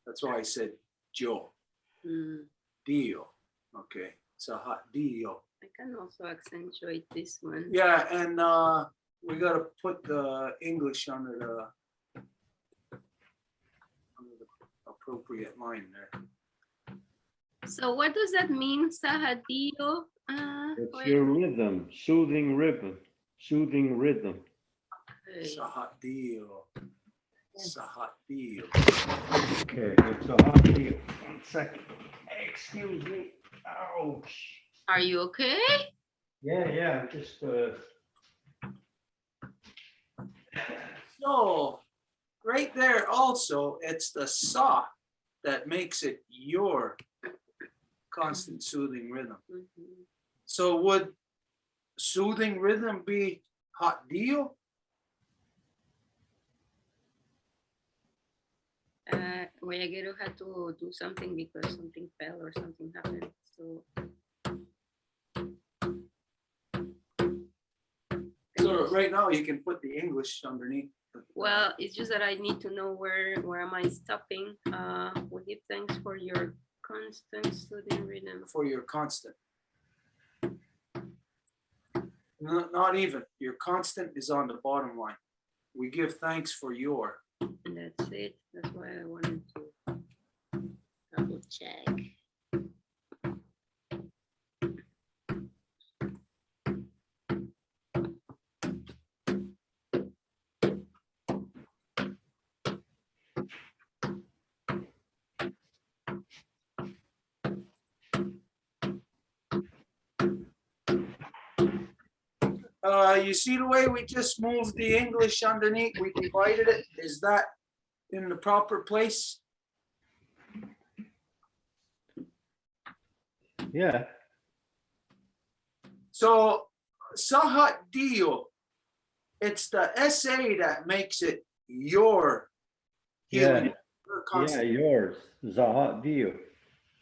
that's why I said Joe. Mm, Dio. Okay. Sahadio. I can also accentuate this one. Yeah, and we gotta put the English under the appropriate line there. So what does that mean, Sahatío? It's your rhythm, soothing rhythm, soothing rhythm. Sahadio. Sahadio. Okay, it's a hot deal. 1 second. Excuse me. Ouch. Are you okay? Yeah, just So right there also, it's the sa that makes it your constant soothing rhythm. Mhm. So would soothing rhythm be hot deal? Guayagero had to do something because something fell or something happened. So So right now you can put the English underneath. well, it's just that I need to know where am I stopping. We give thanks for your constant soothing rhythm. For your constant. Not even, your constant is on the bottom line. We give thanks for your. And that's it. That's why I wanted to double check. You see the way we just moved the English underneath, we divided it, is that in the proper place? yeah. So Sahat Dio, it's the SA that makes it your healing. Yeah. Your Yeah, constant. yours. Zaha Dio.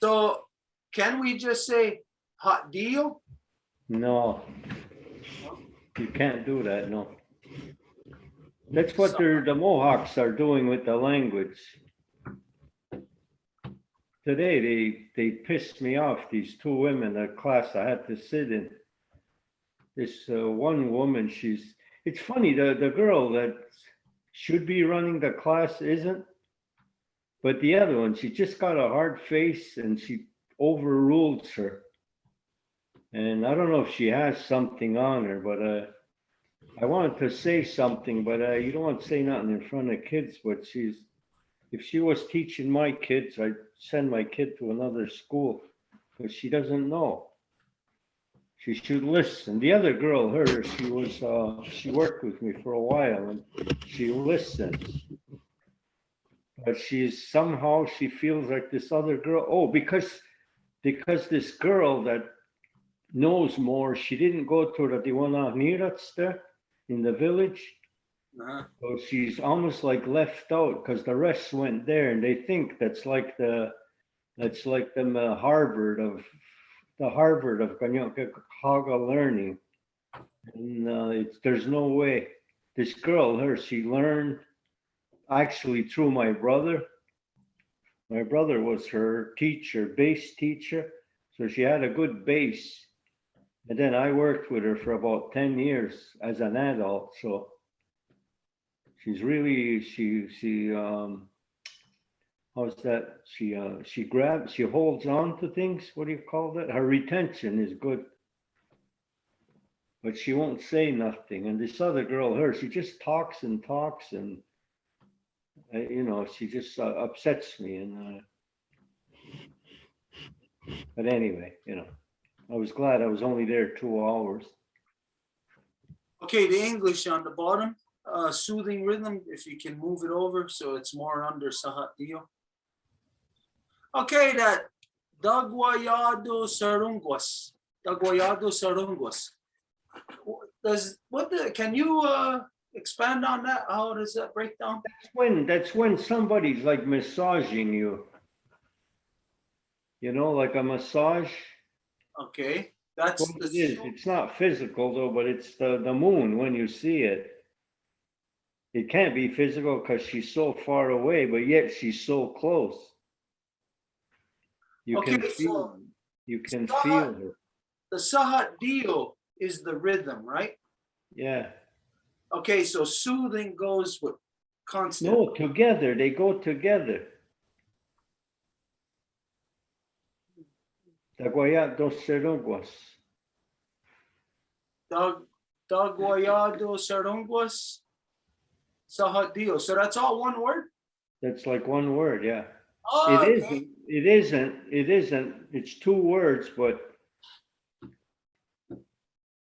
So can we just say hot deal? No. You can't do that, no. That's what the Mohawks are doing with the language. Today, they pissed me off, these two women, a class I had to sit in. this one woman, it's funny, the girl that should be running the class isn't. But the other one, she just got a hard face and she overrules her. And I don't know if she has something on her, but I wanted to say something, but you don't want to say nothing in front of kids, but if she was teaching my kids, I'd send my kid to another school, because she doesn't know. She should listen. The other girl, she worked with me for a while and she listens. But she feels like this other girl. Because this girl that knows more, she didn't go to the Diwana Nirats there in the village. So she's almost like left out because the rest went there and they think that's like the Harvard of Kanienkeha learning. And there's no way. This girl, she learned actually through my brother. My brother was her teacher, bass teacher. So she had a good bass. And then I worked with her for about 10 years as an adult. So she's really, how's that? She holds on to things. What do you call that? Her retention is good. But she won't say nothing. And this other girl, she just talks and talks and she just upsets me. And but anyway, I was glad I was only there 2 hours. Okay, the English on the bottom, soothing rhythm, if you can move it over so it's more under Sahat Dio. Okay, that Dagwayado Sarungwas. Dagwayado Sarungwas. Can you expand on that? How does that break down? That's when somebody's like massaging you. Like a massage. Okay, that's What it is. It's not physical though, but it's the moon when you see it. It can't be physical because she's so far away, but yet she's so close. You can feel her. The Sahat Dio is the rhythm, right? Yeah. Okay, so soothing goes with constant. No, together. They go together. Dagwayado Sarungwas. Dagwayado Sarungwas. Sahat Dio. So that's all one word? That's like one word, yeah. Oh, It isn't. It's 2 words, but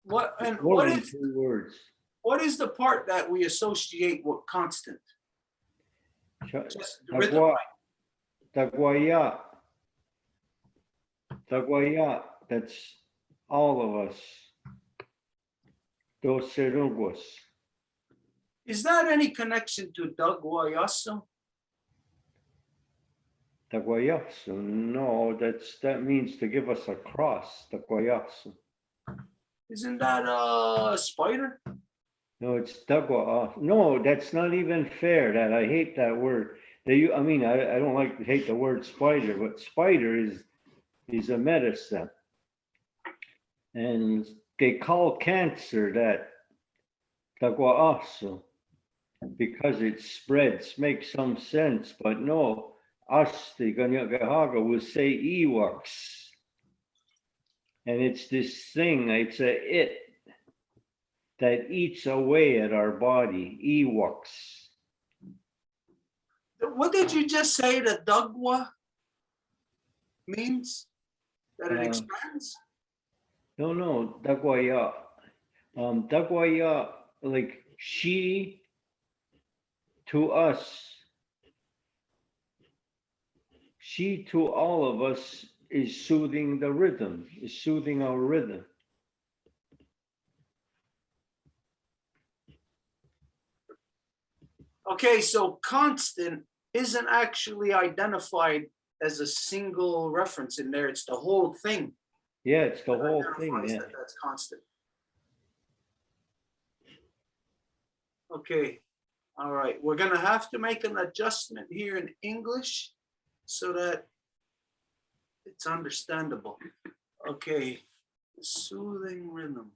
what is 2 words. What is the part that we associate with constant? Just the rhythm. Dagwaya. Dagwaya. That's all of us. Dos Serungwas. Is that any connection to Dagwayaso? Dagwayasu. No, that means to give us a cross. Dagwayasu. Isn't that a spider? No, it's Dagwa. No, that's not even fair. That I hate that word. I don't hate the word spider, but spider is a medicine. And they call cancer that Dagwaasu because it spreads. Makes some sense, but no. Us, the Kanienkeha, will say Ewoks. And it's this thing, it's it that eats away at our body, Ewoks. What did you just say that Dagwa means? That it expands? No, Dagwaya. Dagwaya, like she to us, she to all of us is soothing the rhythm, is soothing our rhythm. Okay, so constant isn't actually identified as a single reference in there. It's the whole thing. Yeah, it's the whole thing. Yeah. That's constant. Okay. All right. We're going to have to make an adjustment here in English so that it's understandable. Okay. Soothing rhythm.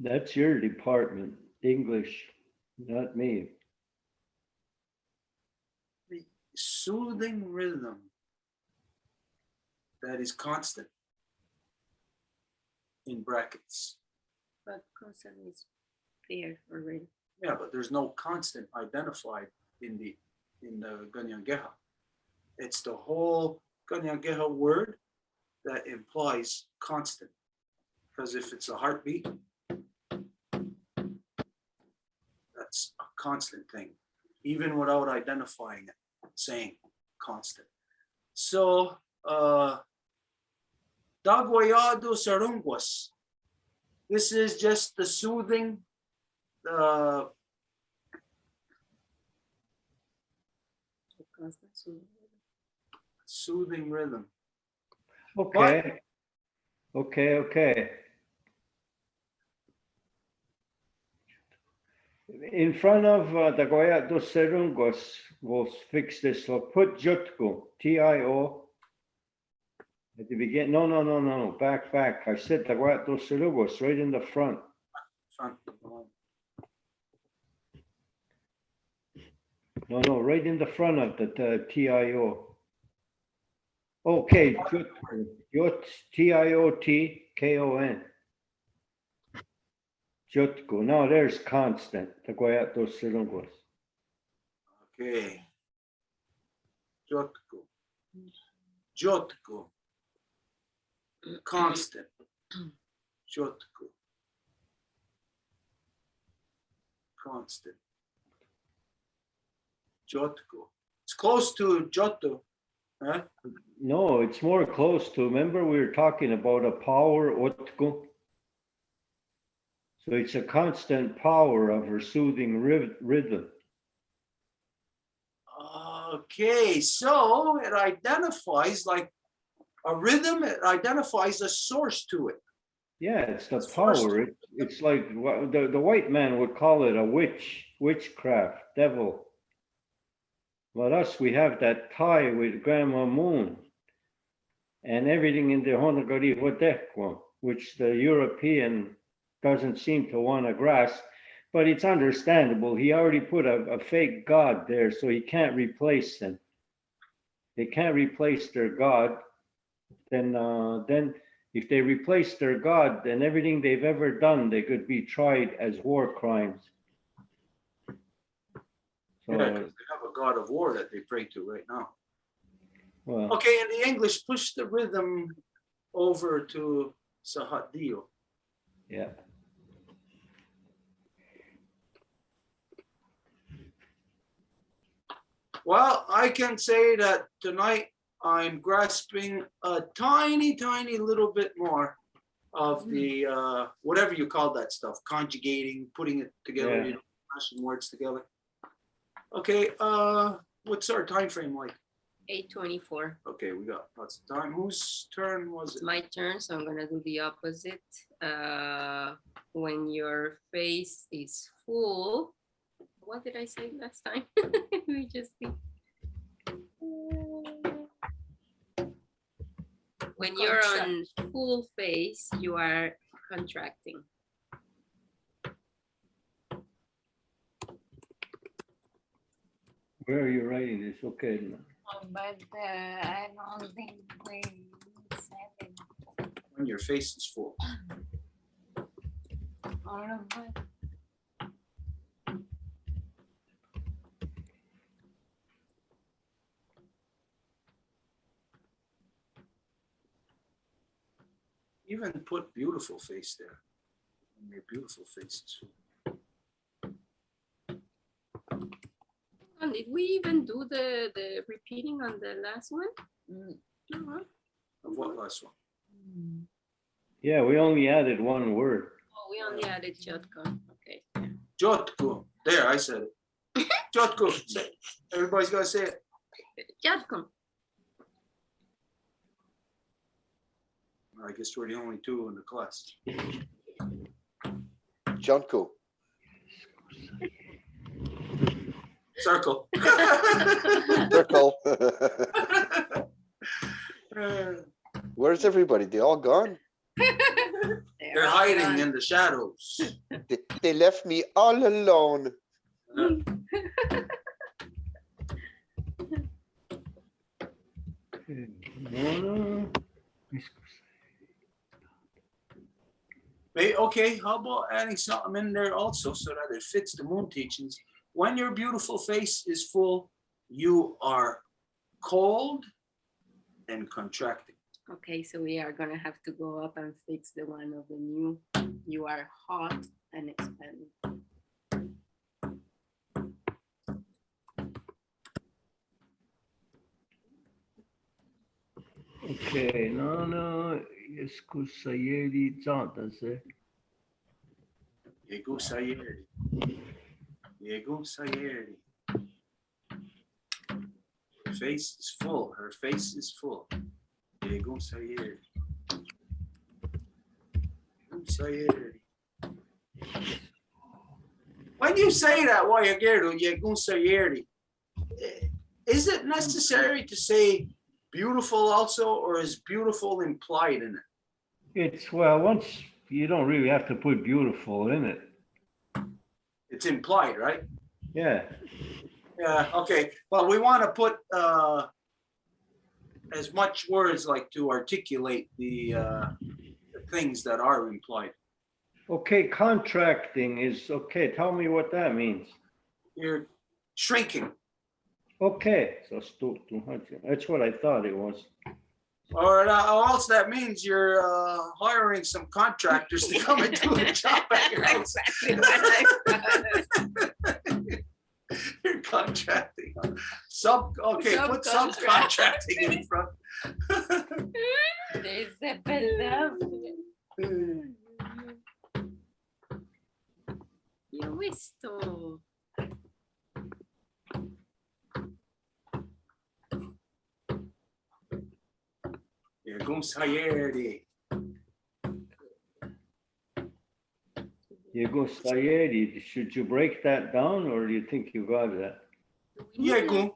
That's your department, English, not me. Soothing rhythm that is constant in brackets. But constant is there already. Yeah, but there's no constant identified in the Kanienkeha. It's the whole Kanienkeha word that implies constant. Because if it's a heartbeat, that's a constant thing, even without identifying it, saying constant. So, Dagoyado Sarungwas. This is just the soothing, Constant, so soothing rhythm. Okay. Okay. In front of the Goya dos Serungos, we'll fix this. So put Jutku, T-I-O. At the beginning, no, back. I said the Goya dos Serungos right in the front. No, right in the front of the T-I-O. Okay, Jut, T-I-O-T-K-O-N. Jutku. Now there's constant. The Goya dos Serungos. Okay. Jotku. Jotku. Constant. Jotku. Constant. Jotku. It's close to Jotu. Huh? No, it's more close to, remember we were talking about a power, Otku? So it's a constant power of her soothing rhythm. Okay, so it identifies like a rhythm, it identifies a source to it. Yeah, it's the It's first- power. It's like the white man would call it a witchcraft, devil. But us, we have that tie with Grandma Moon and everything in the Honogari Hodekwa, which the European doesn't seem to want to grasp, but it's understandable. He already put a fake god there, so he can't replace them. They can't replace their god. Then if they replace their god, then everything they've ever done, they could be tried as war crimes. So, Yeah, because they have a god of war that they pray to right now. well, Okay, in the English, push the rhythm over to Sahadio. yeah. Well, I can say that tonight I'm grasping a tiny little bit more of the whatever you call that stuff, conjugating, putting it together, Yeah. you know, mashing words together. Okay, what's our time frame like? 8:24. Okay, we got lots of time. Whose turn was It's it? my turn, so I'm gonna do the opposite. When your face is full, what did I say last time? Let me just see. When you're on full face, you are contracting. Where are you writing this? Okay. But I don't think we said it. When your face is full. All of it. Even put beautiful face there. When your beautiful face is full. And did we even do the repeating on the last one? No. Of what last one? Yeah, we only added one word. Oh, we only added shotgun. Okay. Jotku. There, I said it. Jotku. Say it. Everybody's got to say it. Shotgun. I guess we're the only two in the class. Junko. Circle. Circle. Where's everybody? They all gone? There They're all hiding gone. in the shadows. They left me all alone. No, Okay, how about adding something in there also so that it fits the moon teachings? When your beautiful face is full, you are cold and contracting. Okay, so we are gonna have to go up and fix the one of the new. You are hot and expanding. okay, no, scusa ieri se. Yegu sayeri. Yegu sayeri. Her face is full. Her face is full. Yegu sayeri. Yegu sayeri. When you say that, Wayageru, Yegu sayeri, is it necessary to say beautiful also, or is beautiful implied in it? It's, well, once, you don't really have to put beautiful in it. It's implied, right? Yeah, Yeah, okay. Well, we want to put as much words like to articulate the things that are implied. okay, contracting is, okay, tell me what that means. You're shrinking, Okay, so that's what I thought it was. or else that means you're hiring some contractors to come and do a job at your house. Exactly what I thought. You're contracting. Okay, put subcontracting in front. There's a beloved. Yo visto. Yegu sayeri. Diego Sayeri, should you break that down or do you think you got that? Yegu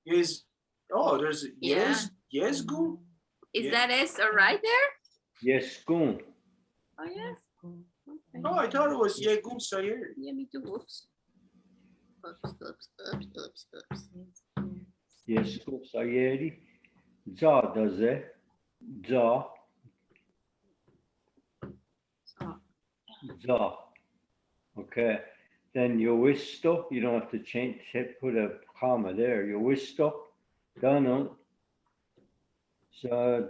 is, oh, there's Yeah. Yesgu. Is Yeah. that S all right there? Yes, goon. Oh, yes. Okay. No, I thought it was Yegu sayeri. Yeah, me too. Oops. Oops. Yes, goon Sayeri. Za does it. Za. So, Za. Okay. Then Yowisto, you don't have to change, put a comma there. Yowisto. Dano. So,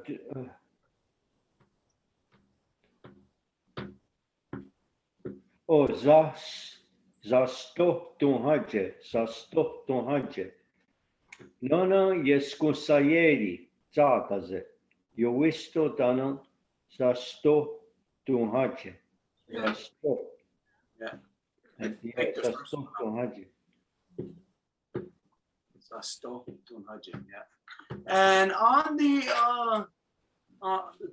oh, zasto tunhaje. No, jesku sayeri, zakaze. Yowisto dano, zasto tunhaje. Yeah. Zasto. Yeah. And Take yeah, the first zasto one out. tunhaje. Sasto tunhaji, yeah. And on the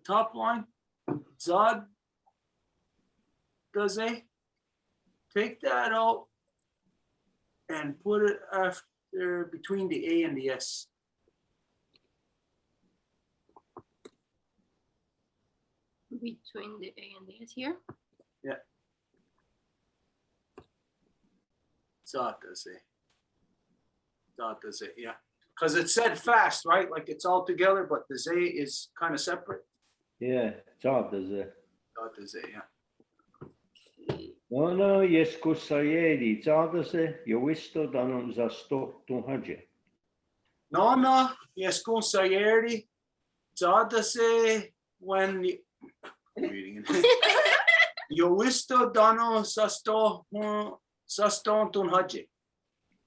top line, Zad does a take that out and put it after between the A and the S. between the A and the S here. Zad does a. Zad does it, yeah. Because it said fast, right? Like it's all together, but the Z is kind of separate. Yeah, za does it. Zad does it, yeah. No, jesku sayeri, zakaze. Yowisto dano, zasto tunhaje. Nona, yes, con sayeri. Zad does it when I'm reading it. Yo visto dano sasto tunhaji.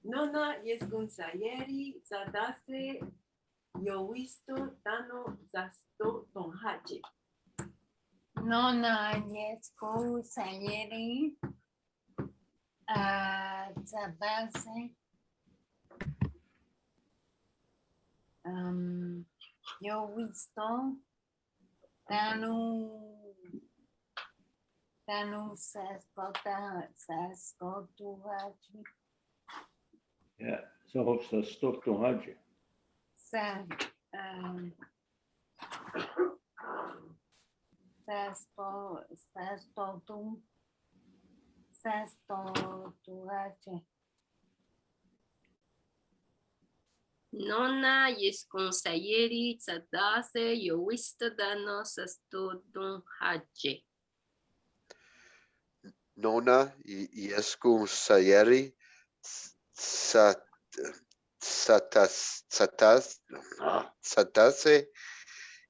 Nona jesgun sayeri zadase yowisto dano zasto tonhaje. Nona Yesko Sayeri. Zabase. Yo Winston. Danu Saskotuhaji. Yeah, so zasto tunhaje. Saspo Sesto tu H. Nona yeskonsayeri tsadase yowista dano sastodun haje. Nona Iescu Sayeri Satase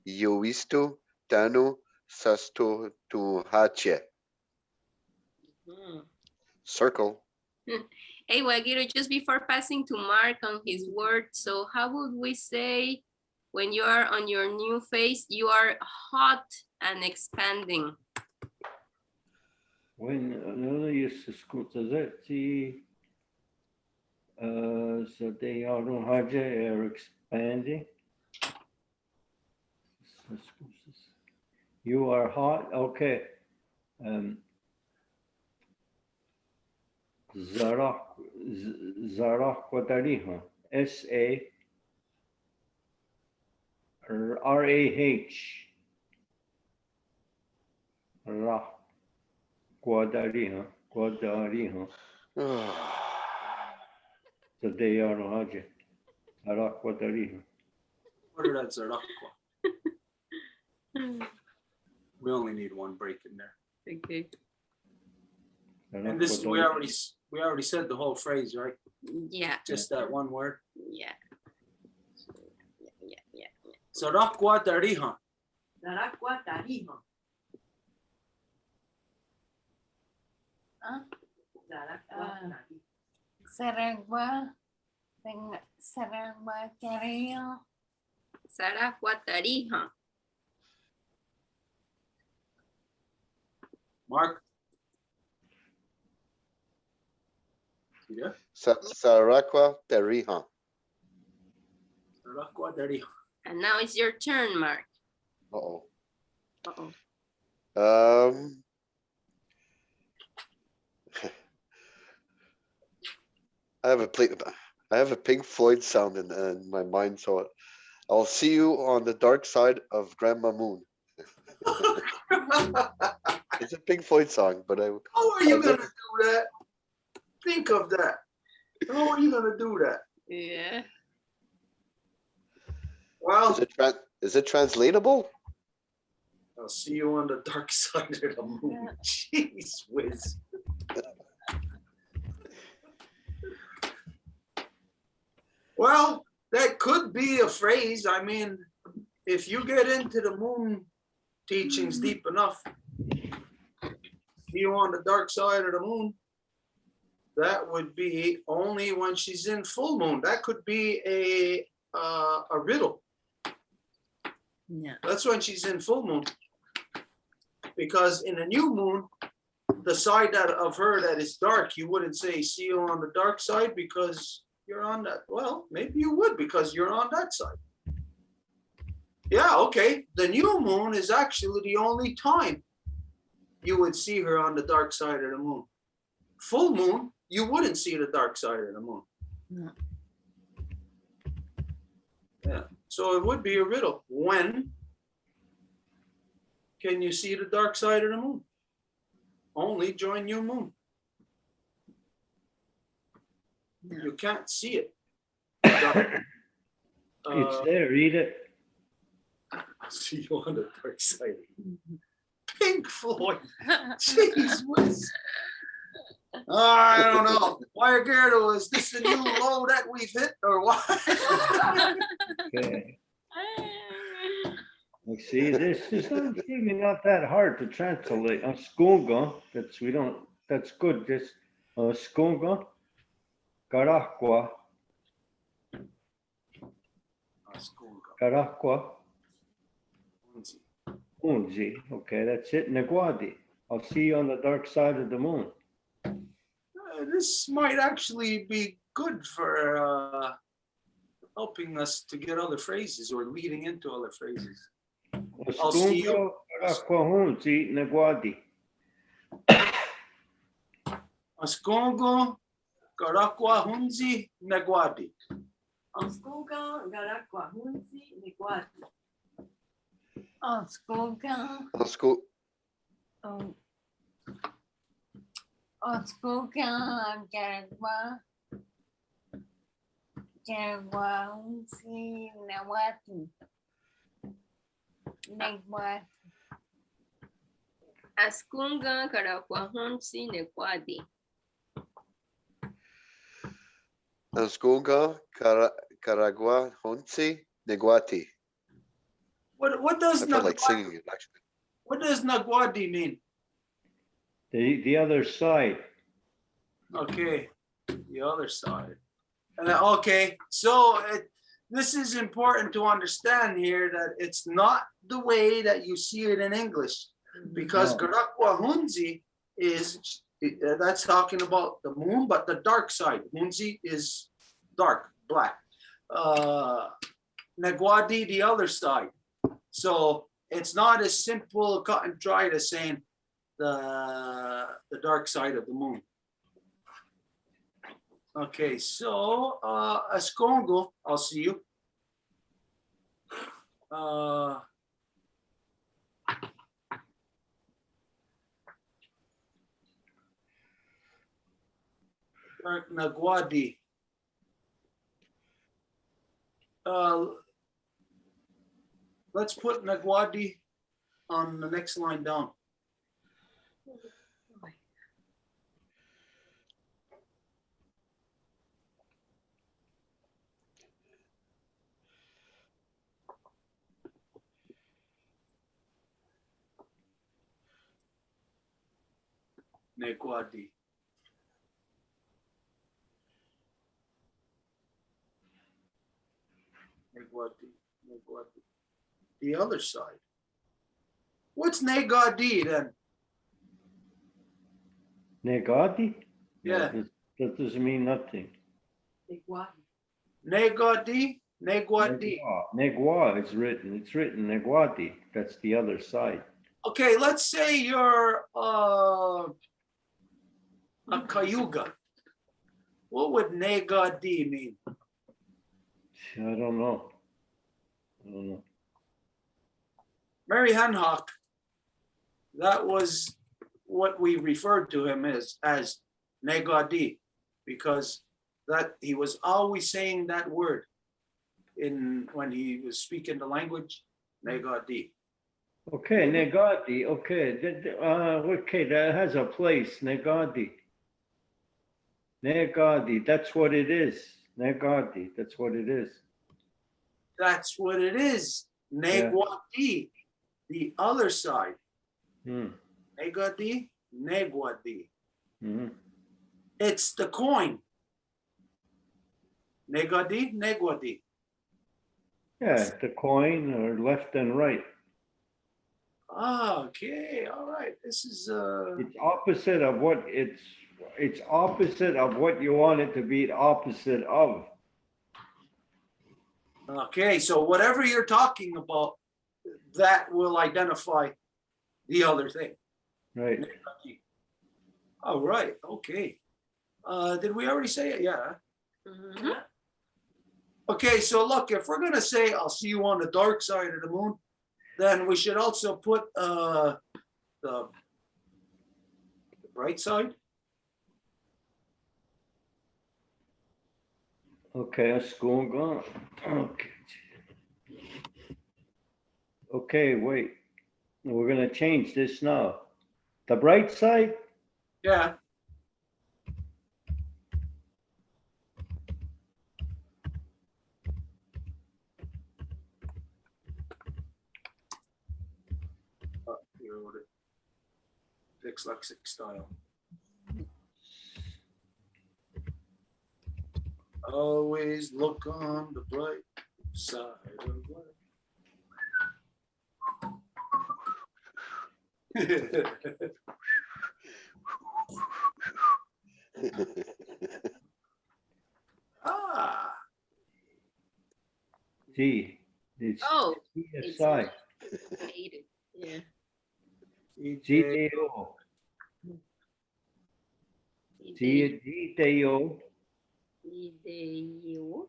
Yoistu Danu Sastu tu Hache. Circle. Hey, Wagiro, just before passing to Mark on his word, so how would we say when you are on your new phase, you are hot and expanding? When jest skutazeti, so they are expanding. You are hot, okay. Zarah Quadariha, SARAH, Rah Quadariha, so they are Haja, Zarah Quadariha. What are that Zarakwa? We only need one break in there. Okay. And this, we already said the whole phrase, right? Yeah, Just that one word. yeah. Zarakwa Dariha. Darakwa Tariha. Ah. Darakwa Tariha. Seragua Carillo. Sarah Watariha. Mark? You there? Sarakwa Teriha. Zarakwa Dariha. And now it's your turn, Mark. Uh-oh. Uh-oh. I have a Pink Floyd sound in my mind, so I'll see you on the dark side of Grandma Moon. It's a Pink Floyd song, but How are you gonna do that? Think of that. How are you gonna do that? Yeah. Well, is it translatable? I'll see you on the dark side of the moon. Jeez whiz. Well, that could be a phrase. I mean, if you get into the moon teachings deep enough, see you on the dark side of the moon, that would be only when she's in full moon. That could be a riddle. Yeah. That's when she's in full moon. Because in a new moon, the side of her that is dark, you wouldn't say, see you on the dark side because you're on that. Well, maybe you would because you're on that side. Yeah, okay. The new moon is actually the only time you would see her on the dark side of the moon. Full moon, you wouldn't see the dark side of the moon. No. Yeah, so it would be a riddle. When can you see the dark side of the moon? Only during new moon. No. You can't see it. It's there, read it. I'll see you on the dark side. Pink Floyd. Jeez whiz. I don't know. Wire Gerdo, is this the new low that we've hit or what? Okay. Like, see, this is not really not that hard to translate. Skunga, that's good. Just Skunga, Caraqua, Unzi. Okay, that's it. Neguadi. I'll see you on the dark side of the moon. This might actually be good for helping us to get other phrases or leading into other phrases. I'll see you. Unzi, Neguadi. Askongo, Karakwa Hunzi, Negwadi. Oskuga Garakwa Hunzi Nikwati. Oskuga. Oscuga Jagua si Nawati. Negwati. Askunga karakwahonsi nekwadi. Asgunga, Caragua, Honsi, Neguati. What I does felt like Nagwadi, singing it actually. what does Nagwadi mean? The other side. Okay, the other side. Okay, so this is important to understand here that it's not the way that you see it in English, because No. Garakwa Hunzi is that's talking about the moon, but the dark side. Hunzi is dark, black. Nagwadi, the other side. So it's not as simple, cut and dried as saying the dark side of the moon. Okay, so Askongo, I'll see you. Nagwadi. Let's put Nagwadi on the next line down. Nagwadi. Nagwadi. The other side. What's Nagwadi then? Negati? Yeah. That doesn't mean nothing. Nagwadi. Negwa is written. It's written Negwati. That's the other side. Okay, let's say you're a Cayuga. What would Nagwadi mean? I don't know. I don't know. Mary Hancock, that was what we referred to him as Nagwadi, because that he was always saying that word when he was speaking the language, Nagwadi. Okay, Negati. Okay, okay, that has a place. Negati. Negati. That's what it is. Negati. That's what it is. That's what it is. Nagwadi, the other side. Nagwadi. Mm-hmm. It's the coin. Nagwadi. Yeah, the coin or left and right. Okay, all right. This is It's opposite of what it's opposite of what you want it to be opposite of. okay. So whatever you're talking about, that will identify the other thing. Right. All right. Okay. Did we already say it? Yeah. Mhm. Okay. So look, if we're gonna say I'll see you on the dark side of the moon, then we should also put the bright side. Okay, let's go. Okay. Okay, wait. We're gonna change this now. The bright side? Yeah. You wrote it. Dyslexic style. Always look on the bright side of life. Ah, G. It's Oh, CSI. hate it. Yeah. GTO. GTO. Ideo.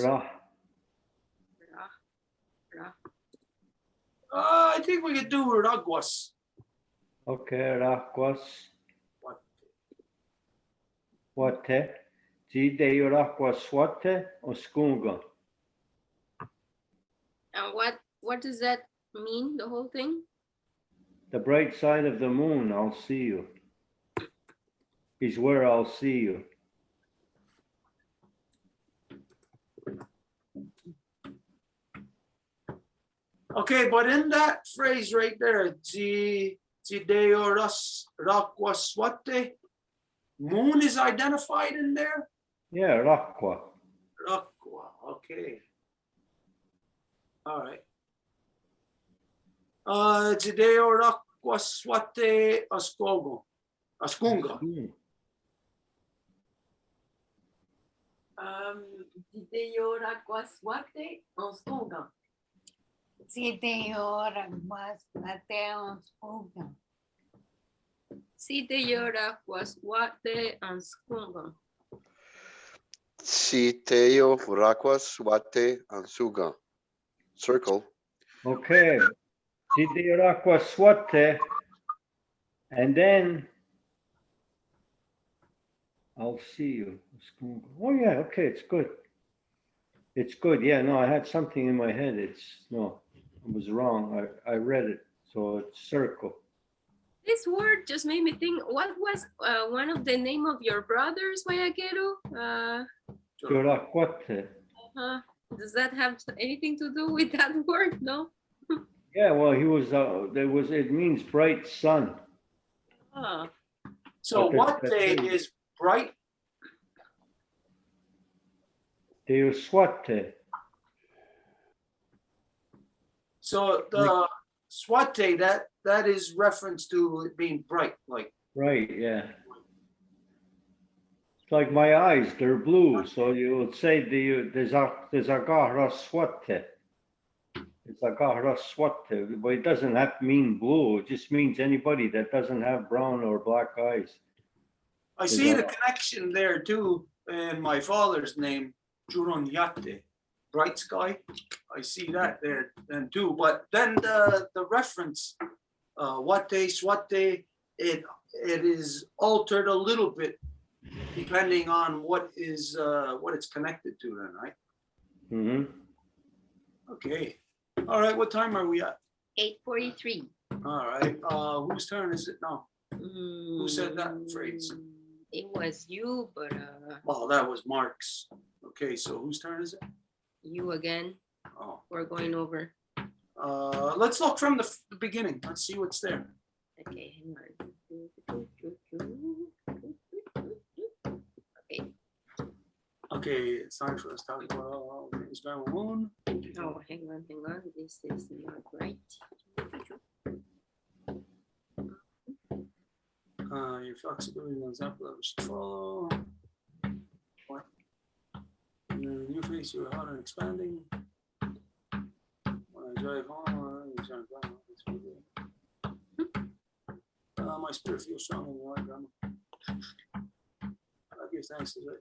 Ra. Ra. I think we could do Raguas. Okay, Raquas. Wate. Tide Raquas Wate or Skunga. And what does that mean, the whole thing? The bright side of the moon, I'll see you. Is where I'll see you. Okay, but in that phrase right there, Zideoras Raquaswate, moon is identified in there? Yeah, Raqua. Raqua, okay. All right. Jideo Raquaswate Askunga. Video Raquaswate en Skonga. Siete horas más Mateo Skunga. Si te llora, was what the anskunga. Siteo Raquas Wate Ansuga. Circle. Okay. Tide Raquas Wate. And then I'll see you. Skunga. Oh yeah, okay, it's good. It's good. Yeah, no, I had something in my head. No, I was wrong. I read it. So it's circle. This word just made me think, what was one of the name of your brothers, Guayaquero? Churacuate. Does that have anything to do with that word? No? Yeah, well, he was, it means bright sun. Ah, So Okay, what that's day it. is bright? Teoswate. So the swate, that is reference to it being bright, like. Right, yeah. It's like my eyes, they're blue. So you would say there's a swate. It's a swate, but it doesn't have to mean blue. It just means anybody that doesn't have brown or black eyes. I see the connection there too, in my father's name, Juronyate, bright sky. I see that there then too, but then the reference, wate, swate, it is altered a little bit depending on what it's connected to then, right? Mm-hmm. Okay. All right, what time are we at? 8:43. All right, whose turn is it now? Who said that phrase? It was you, but Oh, that was Mark's. Okay, so whose turn is it? you again. Oh, We're going over. let's look from the beginning. Let's see what's there. Okay, hang on. Okay. Okay, it's time for us to talk about what's going on. Oh, hang on. This is not right. Your flexibility is an example that we should follow. What? In your face, you're hot and expanding. When I drive home, my spirit feels strong in the light. I give thanks to that.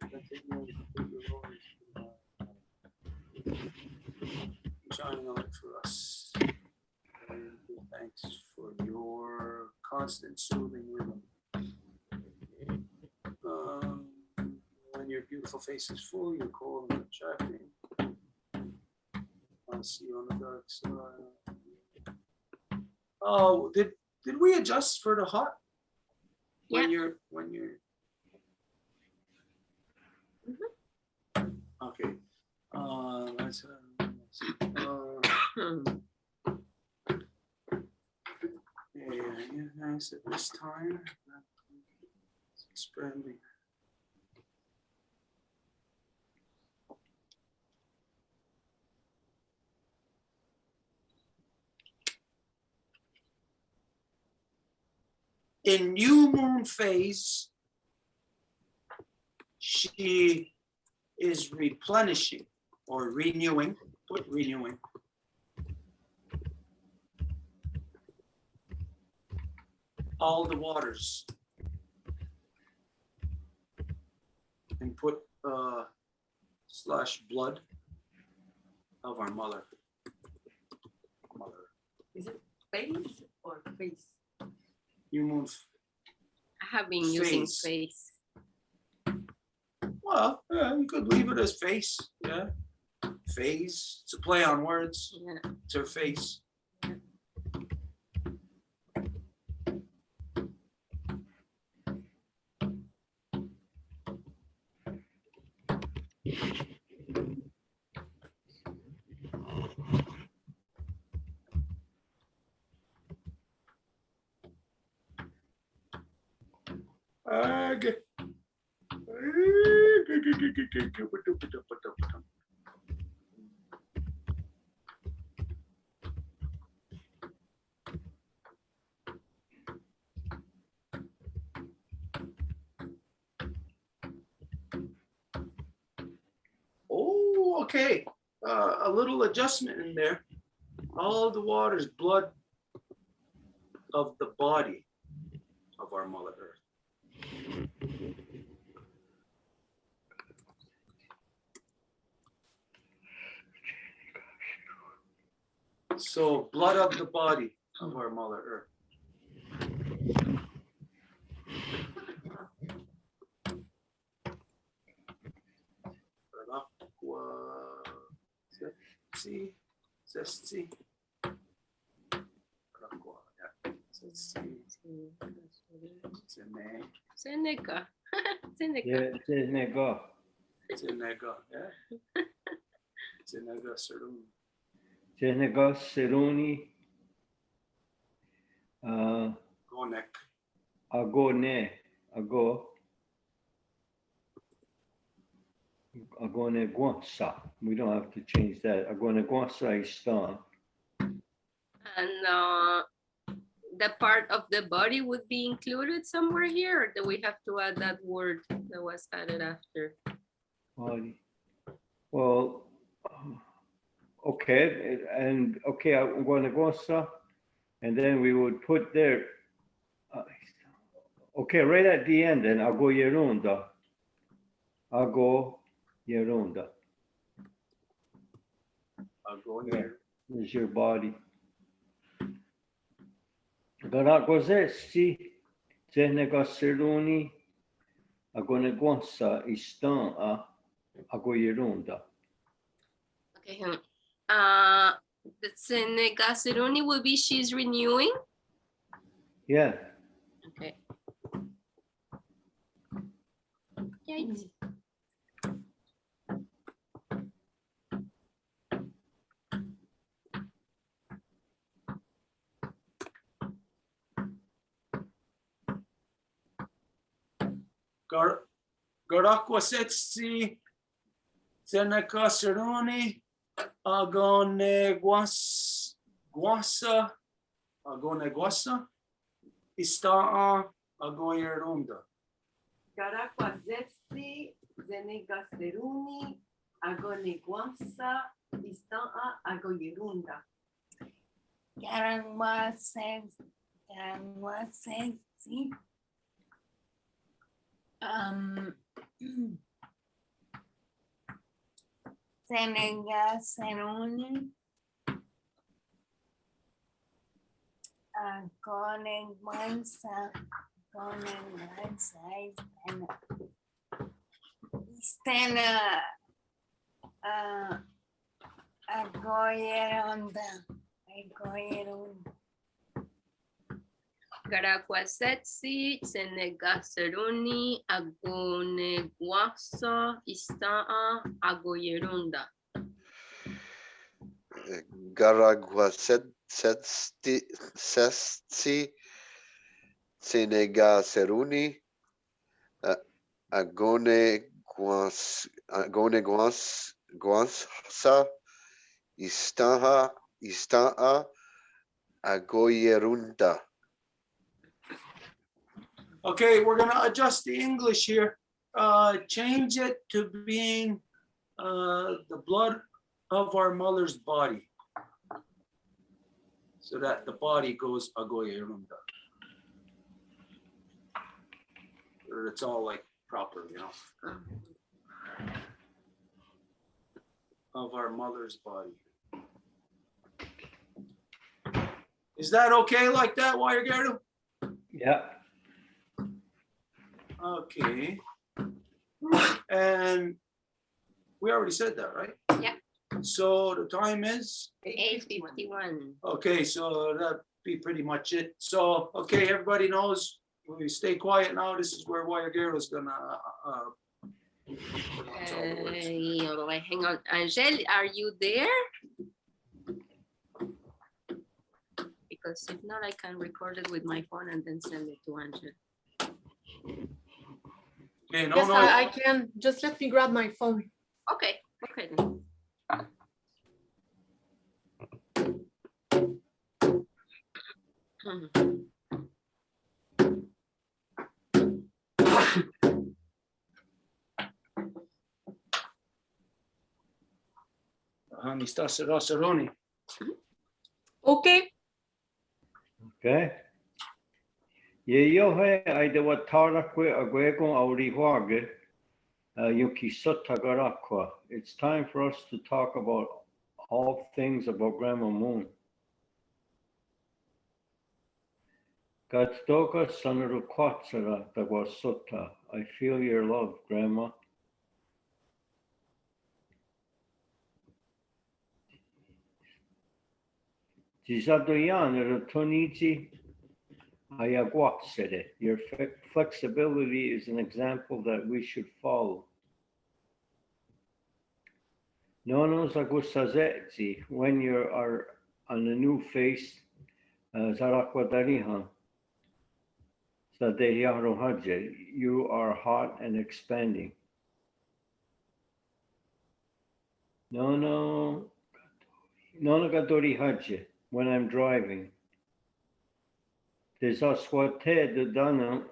Shining a light for us. And give thanks for your constant soothing rhythm. When your beautiful face is full, you're cold and attracting. I'll see you on the dark side. Oh, did we adjust for the hot? When you're okay. Let's yeah, nice at this time. It's expanding. In new moon phase, she is replenishing or renewing, put renewing. All the waters. And put / blood of our mother. Is it face or face? You move. I have been using Face. face. Well, yeah, you could leave it as face. Yeah. Phase. It's a play on words. Yeah. It's her face. Oh, okay. A little adjustment in there. All of the water is blood of the body of our Mother Earth. So blood of the body of our Mother Earth. Zesty, zesty. Seneca. Seneca. Yeah, Zenega. Zenega, yeah. Zenega Serun. Zenega Seruni. Gonek. Agone. Agone Guansa. We don't have to change that. Agone Guansa Istan. And the part of the body would be included somewhere here, or do we have to add that word that was added after? Body. Well, okay, and okay, I'm going to Guansa, and then we would put there. Okay, right at the end, then Ago Yerunda. Ago Yerunda. Agonek. Is your body. Garagozesti, Zenega Seruni, Agonegonsa, Istan, Agoyerunda. Okay. The Senegasiruni will be she's renewing. Yeah, Okay. Yikes. Garakwasetsi, Seneca Seruni, Agoneguasa, Agoneguasa, Istaa, Agoyerunda. Caraquazetsi, Zenegasteruni, Agoneguansa, Istan'a, Agoyerunda. Sí. Senegaseruni. Agoneguansa. Stena Agoyeronda. Garaquasetsi, Senegasiruni, Agoneguasa, Istaa, Agoyerunda. Garaguasetsi, Senega Seruni, Guansa, Istaa, Agoyerunda. Okay, we're gonna adjust the English here. Change it to being the blood of our mother's body. So that the body goes Agoyerunda. Or it's all like proper, you know. Of our mother's body. Is that okay like that, Wire Gerdu? Yeah. Okay. And we already said that, right? Yeah. So the time is, 8:51. okay, so that'd be pretty much it. So, okay, everybody knows, we stay quiet now. This is where Wire Gerdu's gonna pronounce all the words. Hang on, Angel, are you there? Because if not, I can record it with my phone and then send it to Angel. Okay, no Yes, noise. I can. Just let me grab my phone. Okay, okay then. Mr. Sarasaroni. Okay. Okay. Ye yohe ai de watara kwe agwego auri huage yuki sotagarakwa. It's time for us to talk about all things about Grandma Moon. Gatstoka sanaru kwatsara dagwasota. I feel your love, Grandma. Jizadoyan ratoniji ayagwatsere. Your flexibility is an example that we should follow. Nonos agusazeti, when you are on a new face, zarakwadariha. Sadeyarohaje, you are hot and expanding. Nono gadori haje, when I'm driving. Desaswate de dana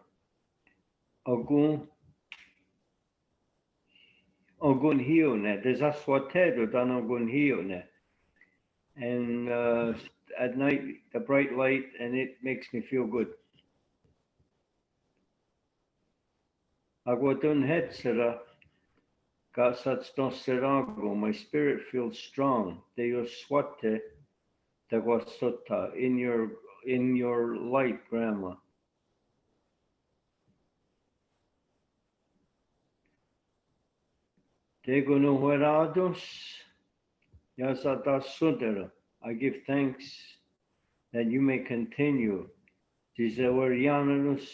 ogun hione. Desaswate de dana ogun hione. And at night, the bright light, and it makes me feel good. Aguadun hetsera gasats serago. My spirit feels strong. Deus swate dagwasota, in your light, Grandma. Degonuherados yasadas sudera. I give thanks that you may continue. Dizewerianus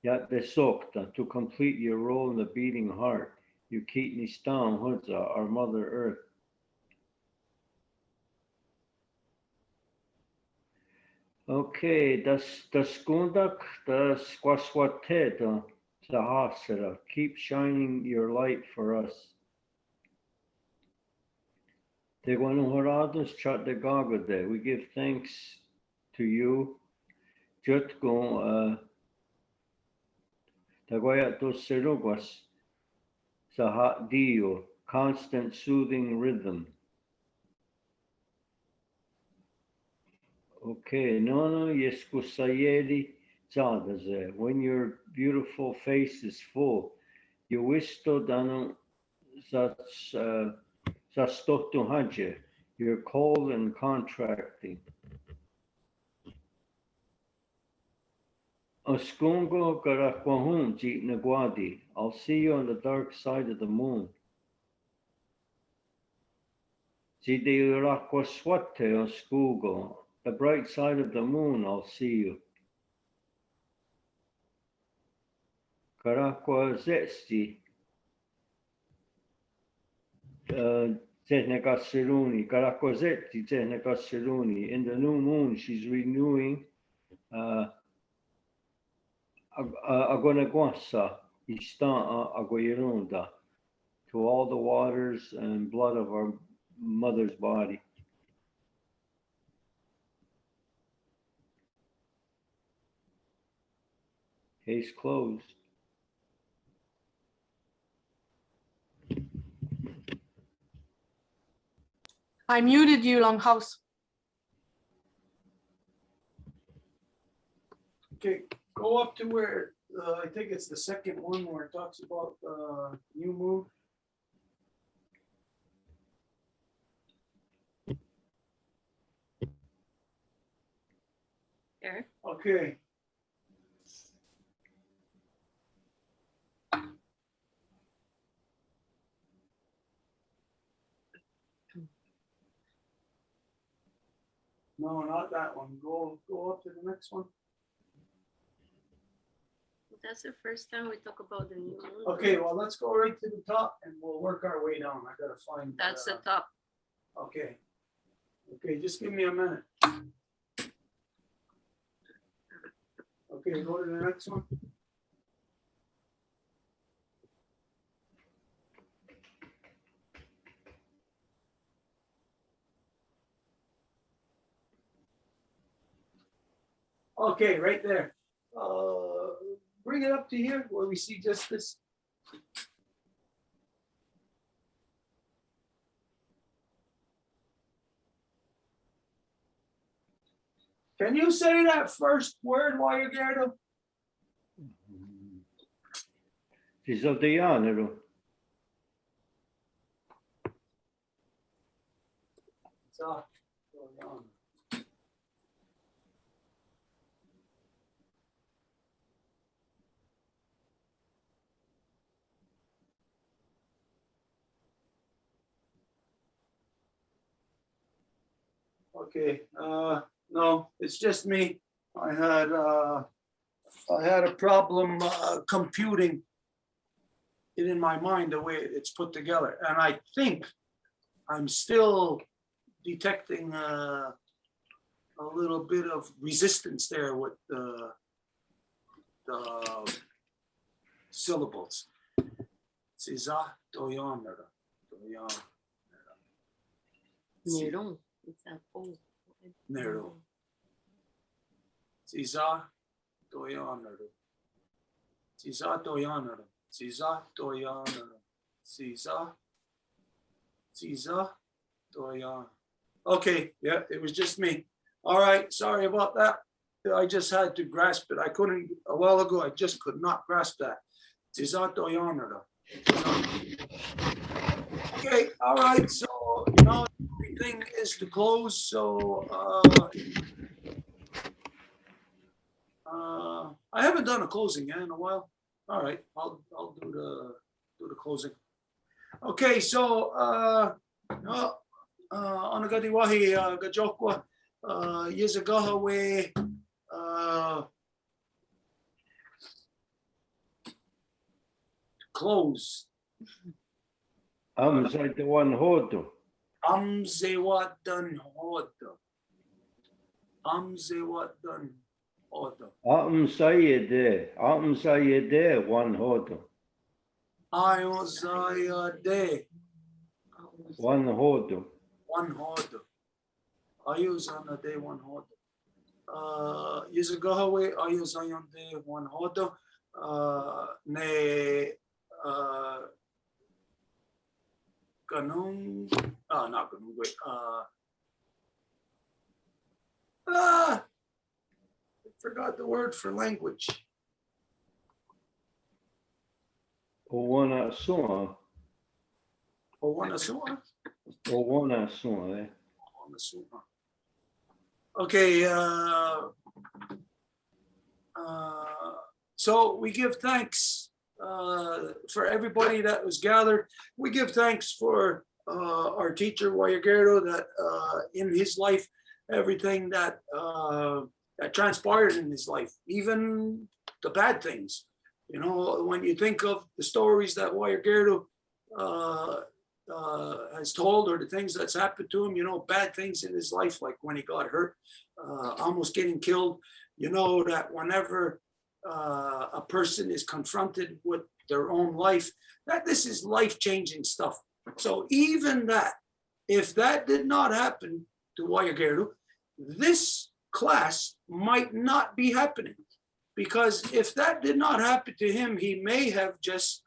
yat besokta, to complete your role in the beating heart. You keep me stam hudza, our Mother Earth. Okay, das kundak das squaswateta sahasara. Keep shining your light for us. Deguanuhorados chat de gagode. We give thanks to you. Jutgon Tagoyatos serugas sahat dio, constant soothing rhythm. Okay, nono yeskusayedi zadaze. When your beautiful face is full, you wisto dano zastotu haje. You're cold and contracting. Oskungo garakwahun jit nagwadi. I'll see you on the dark side of the moon. Zidirakwaswate oskugo. The bright side of the moon, I'll see you. Karakwa zetsti. Tehnegasiruni. Karakwa zetsti tehnegasiruni. In the new moon, she's renewing Agonagwasa, Ista Aguirunda, to all the waters and blood of our mother's body. Case closed. I muted you, Longhouse. Okay, go up to where, I think it's the second one where it talks about new moon. Okay. No, not that one. Go up to the next one. That's the first time we talk about the new moon. Okay, well, let's go right to the top and we'll work our way down. I gotta find. That's the top. Okay. Okay, just give me a minute. Okay, go to the next one. Okay, right there. Bring it up to here where we see just this. Can you say that first word while you're there? Tisodianero. So, okay, no, it's just me. I had a problem computing it in my mind the way it's put together, and I think I'm still detecting a little bit of resistance there with the syllables. Siza doyanera, Neron. It's an O. Nero. Siza doyanera. Siza doyanera. Siza doyanera. Siza doyan. Okay, yeah, it was just me. All right, sorry about that. I just had to grasp it. I couldn't, a while ago, I just could not grasp that. Siza doyanera. Okay, all right, so now everything is to close, so I haven't done a closing in a while. All right, I'll do the closing. Okay, so Anagadiwahi Gajokwa Yizagahawe close. Amzai the one hodo. Amzewatan Hodo. Amzewatan Hodo. Amzayede one hodo. Ayozayade. One hodo. One Hodo. Ayuzanade one Hodo. Yizagahawe Ayuzayande one Hodo. Ne Ganung. Not Ganung. Wait. I forgot the word for language. Owana sua. Owanasua. Owana sua. Owanasua. Okay. So we give thanks for everybody that was gathered. We give thanks for our teacher Wayagerdo, that in his life, everything that that transpired in his life, even the bad things. You know, when you think of the stories that Wayagerdo has told, or the things that's happened to him, you know, bad things in his life, like when he got hurt, almost getting killed, you know, that whenever a person is confronted with their own life, that this is life-changing stuff. So even that, if that did not happen to Wayagerdo, this class might not be happening. Because if that did not happen to him, he may have just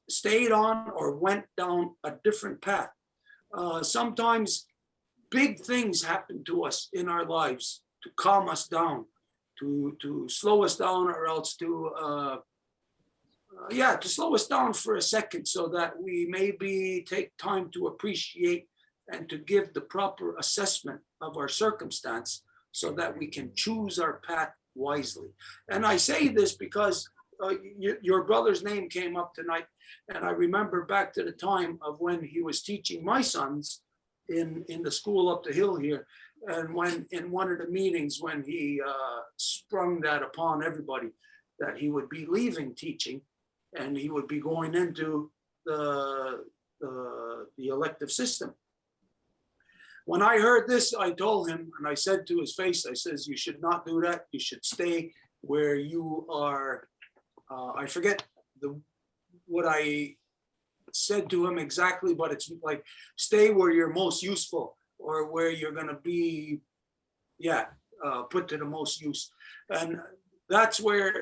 stayed on or went down a different path. Sometimes big things happen to us in our lives to calm us down, to slow us down, or else to slow us down for a second, so that we maybe take time to appreciate and to give the proper assessment of our circumstance so that we can choose our path wisely. And I say this because your brother's name came up tonight, and I remember back to the time of when he was teaching my sons in the school up the hill here, and when in one of the meetings when he sprung that upon everybody that he would be leaving teaching and he would be going into the elective system. When I heard this, I told him, and I said to his face, I says, you should not do that. You should stay where you are. I forget what I said to him exactly, but it's like, stay where you're most useful, or where you're gonna be, put to the most use. And that's where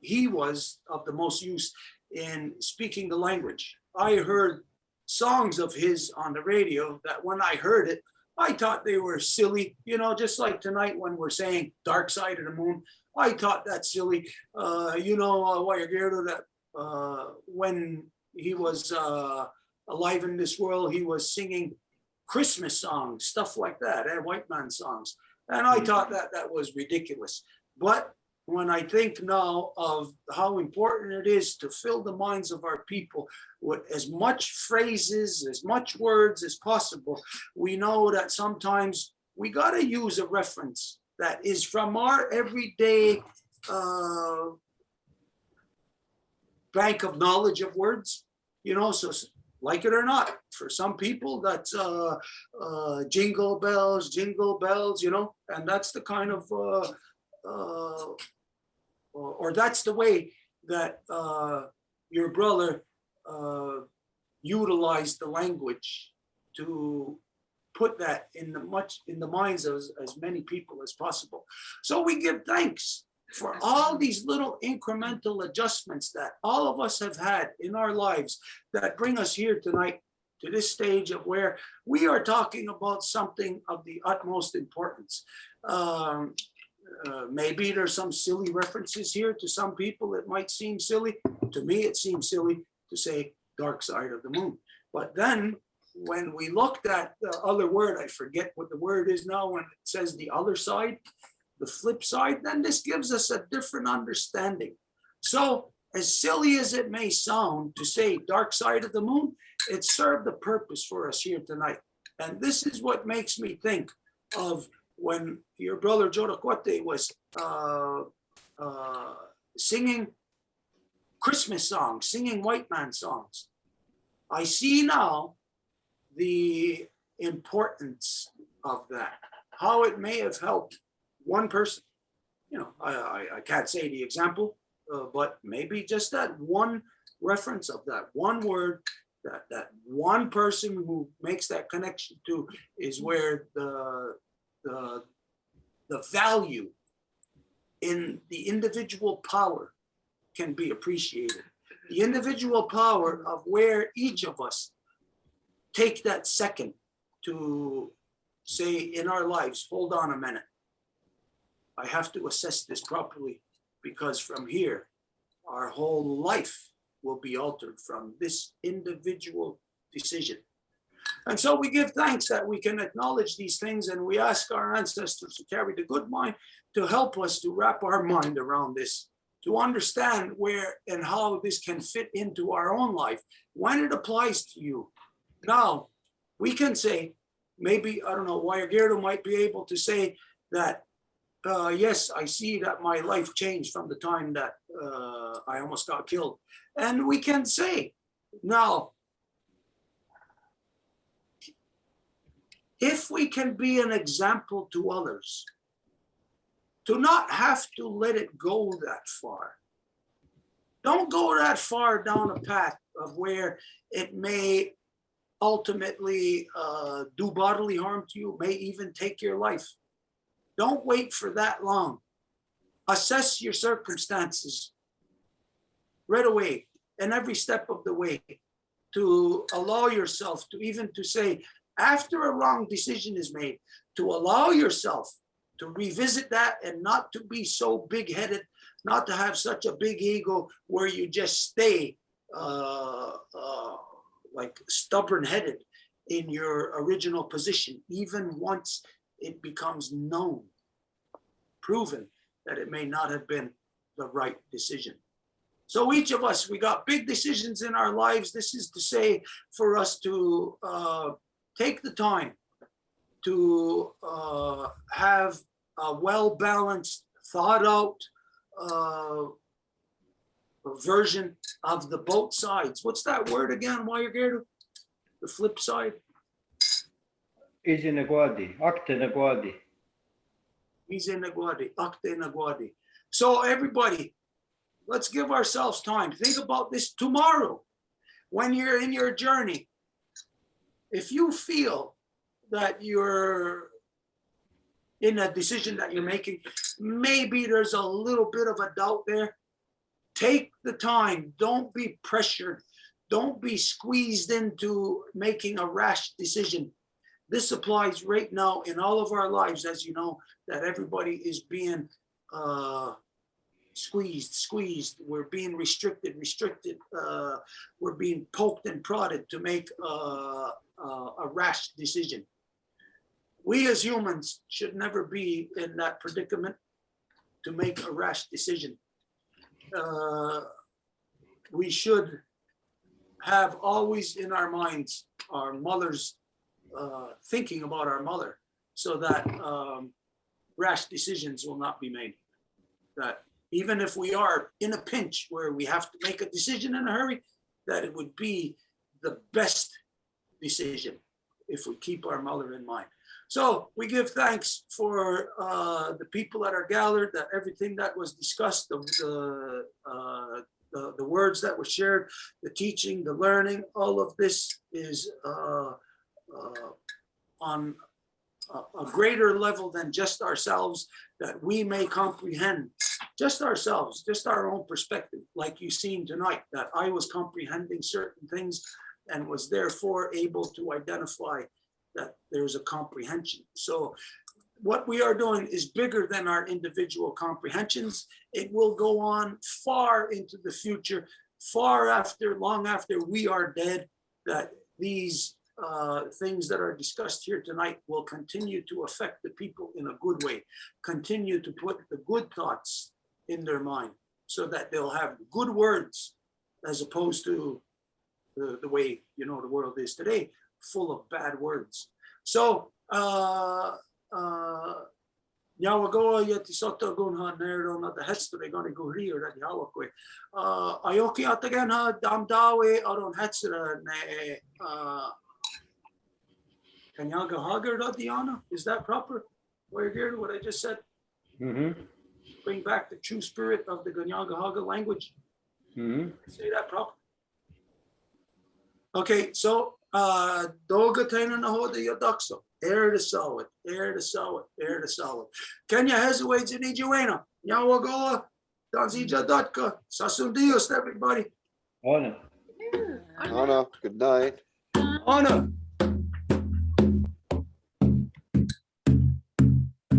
he was of the most use in speaking the language. I heard songs of his on the radio that when I heard it, I thought they were silly, you know, just like tonight when we're saying Dark Side of the Moon, I thought that silly. Guayaguero, that when he was alive in this world, he was singing Christmas songs, stuff like that, white man songs. And I thought that was ridiculous. But when I think now of how important it is to fill the minds of our people with as much phrases, as much words as possible, we know that sometimes we got to use a reference that is from our everyday bank of knowledge of words, you know, so like it or not, for some people that's jingle bells, you know, and that's the kind of, or that's the way that your brother utilized the language to put that in the minds of as many people as possible. So we give thanks for all these little incremental adjustments that all of us have had in our lives that bring us here tonight to this stage of where we are talking about something of the utmost importance. Maybe there's some silly references here. To some people, it might seem silly. To me, it seems silly to say Dark Side of the Moon. But then when we looked at the other word, I forget what the word is now, when it says the other side, the flip side, then this gives us a different understanding. So as silly as it may sound to say Dark Side of the Moon, it served a purpose for us here tonight. And this is what makes me think of when your brother Joroquete was singing Christmas songs, singing white man songs. I see now the importance of that, how it may have helped one person. You know, I can't say the example, but maybe just that one reference of that one word, that one person who makes that connection to is where the value in the individual power can be appreciated. The individual power of where each of us take that second to say in our lives, hold on a minute. I have to assess this properly, because from here, our whole life will be altered from this individual decision. And so we give thanks that we can acknowledge these things, and we ask our ancestors to carry the good mind to help us to wrap our mind around this, to understand where and how this can fit into our own life when it applies to you. Now, we can say, maybe, I don't know, Guayaguero might be able to say that, yes, I see that my life changed from the time that I almost got killed. And we can say, now, if we can be an example to others, to not have to let it go that far. Don't go that far down a path of where it may ultimately do bodily harm to you, may even take your life. Don't wait for that long. Assess your circumstances right away and every step of the way, to allow yourself to even to say, after a wrong decision is made, to allow yourself to revisit that and not to be so big-headed, not to have such a big ego where you just stay like stubborn-headed in your original position, even once it becomes known, proven that it may not have been the right decision. So each of us, we got big decisions in our lives. This is to say for us to take the time to have a well-balanced, thought out version of the both sides. What's that word again, Wayagirdu? The flip side? Isinagwadi, Akte Nagwadi. Isinagwadi, Akte Nagwadi. So everybody, let's give ourselves time. Think about this tomorrow when you're in your journey. If you feel that you're in a decision that you're making, maybe there's a little bit of a doubt there. Take the time. Don't be pressured. Don't be squeezed into making a rash decision. This applies right now in all of our lives, as you know, that everybody is being squeezed. We're being restricted. We're being poked and prodded to make a rash decision. We as humans should never be in that predicament to make a rash decision. We should have always in our minds our mother's thinking about our mother, so that rash decisions will not be made. That even if we are in a pinch where we have to make a decision in a hurry, that it would be the best decision if we keep our mother in mind. So we give thanks for the people that are gathered, that everything that was discussed, the words that were shared, the teaching, the learning, all of this is on a greater level than just ourselves, that we may comprehend just ourselves, just our own perspective, like you've seen tonight, that I was comprehending certain things and was therefore able to identify that there's a comprehension. So what we are doing is bigger than our individual comprehensions. It will go on far into the future, far after, long after we are dead, that these things that are discussed here tonight will continue to affect the people in a good way, continue to put the good thoughts in their mind so that they'll have good words, as opposed to the way, you know, the world is today, full of bad words. So Nyawagoa yeti soto gunha nero na the hestere gonna go here that Yawakwe. Ayoki atagana damdawe aron hetsera ne Kanyaga Hagar Diana. Is that proper? Where here what I just said? Bring back the true spirit of the Ganyaga Haga language. Say that proper. Okay, so Doga Tana Nahoda Yadakso. Air to solid, air to solid, air to solid. Kenya has waits in Ijuena. Yawagoa, Danzija Datka, Sasundios, everybody. Honor. Anna, good night. Honor.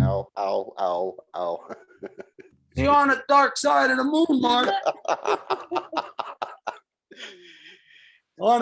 Ow, ow, ow, ow. See you on the dark side of the moon, Mark. Honor.